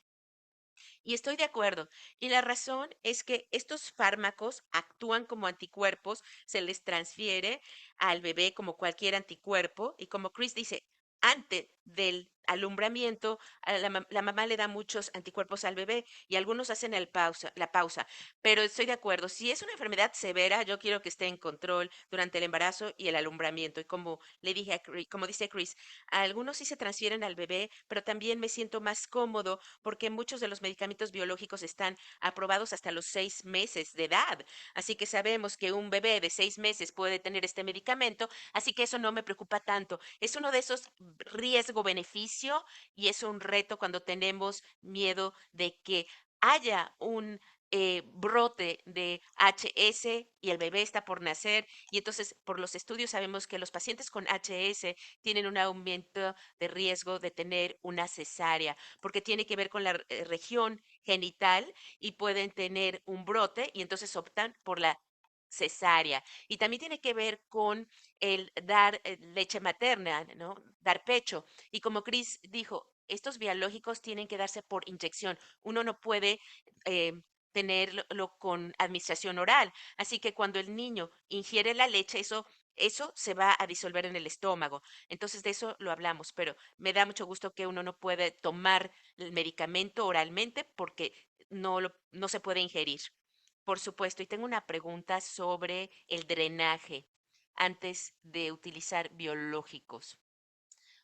Y estoy de acuerdo. Y la razón es que estos fármacos actúan como anticuerpos, se les transfiere al bebé como cualquier anticuerpo. Y como Chris dice, antes del alumbramiento, a la mamá le da muchos anticuerpos al bebé y algunos hacen la pausa. Pero estoy de acuerdo, si es una enfermedad severa, yo quiero que esté en control durante el embarazo y el alumbramiento. Y como le dije a como dice Chris, algunos sí se transfieren al bebé, pero también me siento más cómodo porque muchos de los medicamentos biológicos están aprobados hasta los 6 meses de edad. Así que sabemos que un bebé de 6 meses puede tener este medicamento, así que eso no me preocupa tanto. Es uno de esos riesgo-beneficio y es un reto cuando tenemos miedo de que haya un brote de HS y el bebé está por nacer y entonces por los estudios sabemos que los pacientes con HS tienen un aumento de riesgo de tener una cesárea porque tiene que ver con la región genital y pueden tener un brote y entonces optan por la cesárea. Y también tiene que ver con el dar leche materna, ¿no? Dar pecho. Y como Chris dijo, estos biológicos tienen que darse por inyección. Uno no puede tenerlo con administración oral. Así que cuando el niño ingiere la leche, eso se va a disolver en el estómago. Entonces de eso lo hablamos, pero me da mucho gusto que uno no puede tomar el medicamento oralmente porque no se puede ingerir. Por supuesto, y tengo una pregunta sobre el drenaje antes de utilizar biológicos.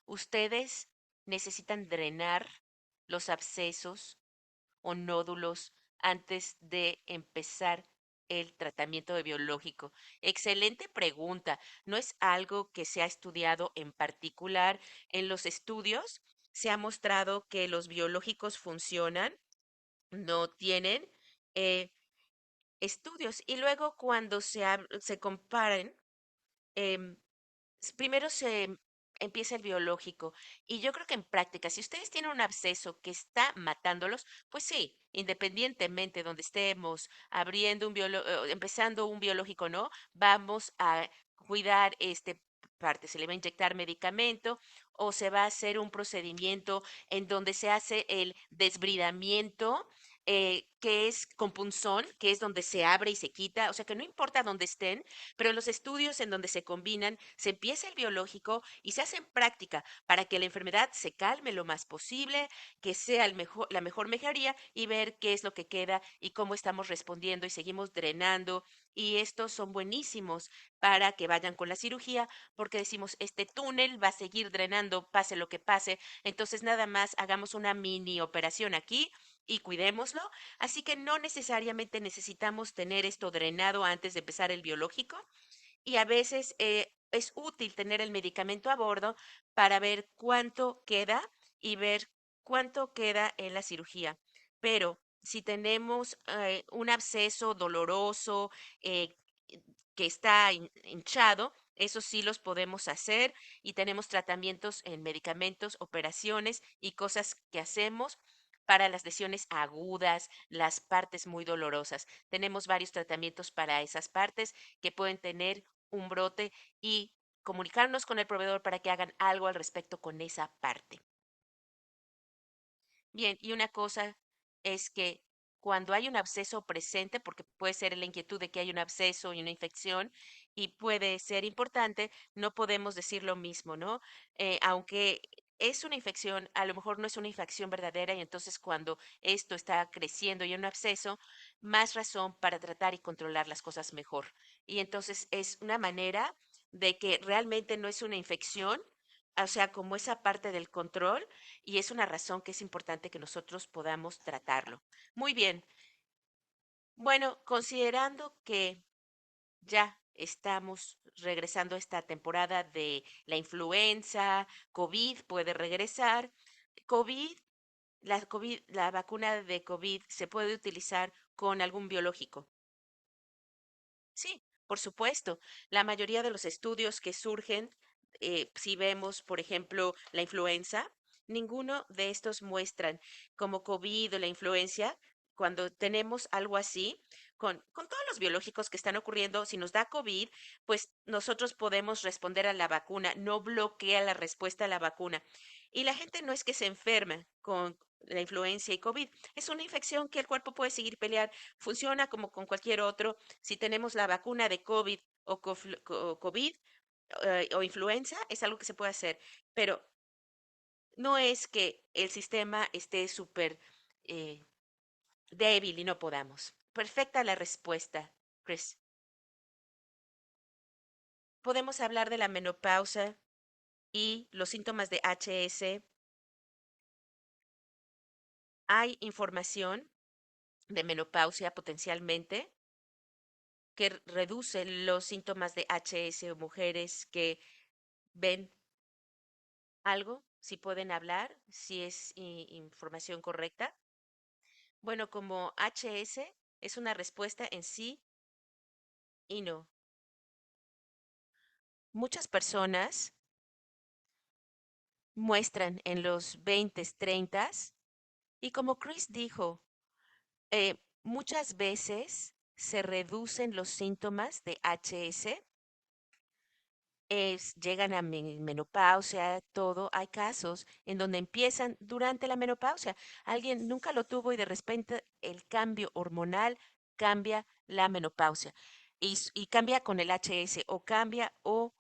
¿Ustedes necesitan drenar los abscesos o nódulos antes de empezar el tratamiento de biológico? Excelente pregunta. No es algo que se ha estudiado en particular. En los estudios se ha mostrado que los biológicos funcionan, no tienen eh, estudios. Y luego cuando se comparen, em, primero se empieza el biológico. Y yo creo que en práctica, si ustedes tienen un absceso que está matándolos, pues sí, independientemente donde estemos abriendo empezando un biológico, ¿no? Vamos a cuidar este parte, se le va a inyectar medicamento o se va a hacer un procedimiento en donde se hace el desbridamiento, que es con punzón, que es donde se abre y se quita, o sea que no importa dónde estén, pero en los estudios en donde se combinan, se empieza el biológico y se hace en práctica para que la enfermedad se calme lo más posible, que sea la mejor mejoría y ver qué es lo que queda y cómo estamos respondiendo y seguimos drenando. Y estos son buenísimos para que vayan con la cirugía, porque decimos, este túnel va a seguir drenando, pase lo que pase, entonces nada más hagamos una mini operación aquí y cuidémoslo. Así que no necesariamente necesitamos tener esto drenado antes de empezar el biológico y a veces es útil tener el medicamento a bordo para ver cuánto queda y ver cuánto queda en la cirugía. Pero si tenemos un absceso doloroso eh, que está hinchado, eso sí los podemos hacer y tenemos tratamientos en medicamentos, operaciones y cosas que hacemos para las lesiones agudas, las partes muy dolorosas. Tenemos varios tratamientos para esas partes que pueden tener un brote y comunicarnos con el proveedor para que hagan algo al respecto con esa parte. Bien, y una cosa es que cuando hay un absceso presente, porque puede ser la inquietud de que hay un absceso y una infección, y puede ser importante, no podemos decir lo mismo, ¿no? Aunque es una infección, a lo mejor no es una infección verdadera, y entonces cuando esto está creciendo y hay un absceso, más razón para tratar y controlar las cosas mejor. Y entonces es una manera de que realmente no es una infección, o sea, como esa parte del control y es una razón que es importante que nosotros podamos tratarlo. Muy bien. Bueno, considerando que ya estamos regresando a esta temporada de la influenza, COVID puede regresar. COVID, la vacuna de COVID se puede utilizar con algún biológico. Sí, por supuesto. La mayoría de los estudios que surgen, si vemos, por ejemplo, la influenza, ninguno de estos muestran como COVID o la influencia, cuando tenemos algo así, con todos los biológicos que están ocurriendo, si nos da COVID, pues nosotros podemos responder a la vacuna, no bloquea la respuesta a la vacuna. Y la gente no es que se enferma con la influencia y COVID, es una infección que el cuerpo puede seguir pelear, funciona como con cualquier otro si tenemos la vacuna de COVID o COVID o influenza, es algo que se puede hacer, pero no es que el sistema esté súper eh, débil y no podamos. Perfecta la respuesta, Chris. Podemos hablar de la menopausa y los síntomas de HS. Hay información de menopausia potencialmente que reduce los síntomas de HS o mujeres que ven algo, si pueden hablar, si es información correcta. Bueno, como HS es una respuesta en sí y no. Muchas personas muestran en los 20, 30 y como Chris dijo, muchas veces se reducen los síntomas de HS, llegan a menopausia, todo. Hay casos en donde empiezan durante la menopausia. Alguien nunca lo tuvo y de repente el cambio hormonal cambia la menopausia y cambia con el HS o cambia o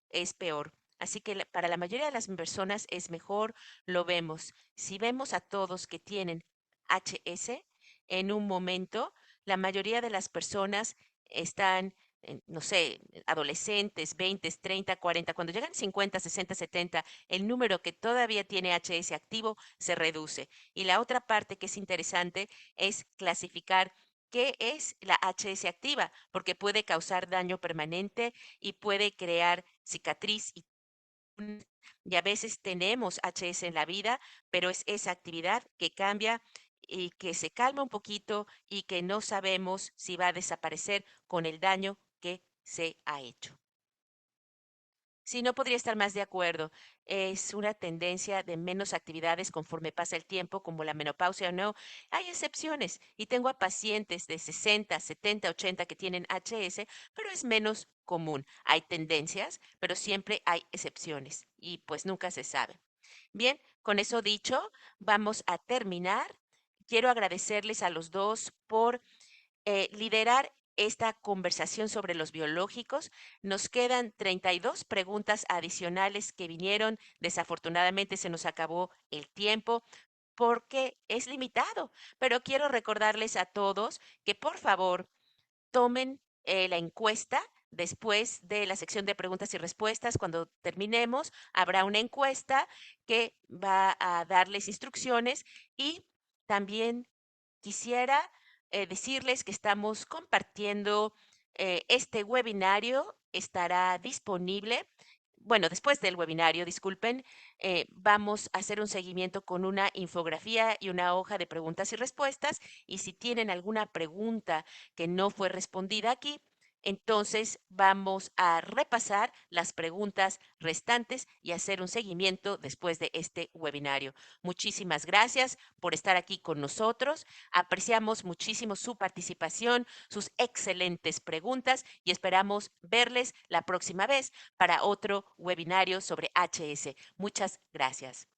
es peor. Así que para la mayoría de las personas es mejor, lo vemos. Si vemos a todos que tienen HS en un momento, la mayoría de las personas están, no sé, adolescentes, 20, 30, 40. Cuando llegan 50, 60, 70, el número que todavía tiene HS activo se reduce. Y la otra parte que es interesante es clasificar qué es la HS activa, porque puede causar daño permanente y puede crear cicatriz y a veces tenemos HS en la vida, pero es esa actividad que cambia y que se calma un poquito y que no sabemos si va a desaparecer con el daño que se ha hecho. Sí, no podría estar más de acuerdo. Es una tendencia de menos actividades conforme pasa el tiempo, como la menopausia o no. Hay excepciones y tengo a pacientes de 60, 70, 80 que tienen HS, pero es menos común. Hay tendencias, pero siempre hay excepciones y pues nunca se sabe. Bien, con eso dicho, vamos a terminar. Quiero agradecerles a los dos por liderar esta conversación sobre los biológicos. Nos quedan 32 preguntas adicionales que vinieron. Desafortunadamente se nos acabó el tiempo porque es limitado, pero quiero recordarles a todos que por favor tomen la encuesta. Después de la sección de preguntas y respuestas, cuando terminemos, habrá una encuesta que va a darles instrucciones y también quisiera decirles que estamos compartiendo este webinario. Estará disponible. Bueno, después del webinario, disculpen, vamos a hacer un seguimiento con una infografía y una hoja de preguntas y respuestas. Y si tienen alguna pregunta que no fue respondida aquí, entonces vamos a repasar las preguntas restantes y hacer un seguimiento después de este webinario. Muchísimas gracias por estar aquí con nosotros. Apreciamos muchísimo su participación, sus excelentes preguntas y esperamos verles la próxima vez para otro webinario sobre HS. Muchas gracias.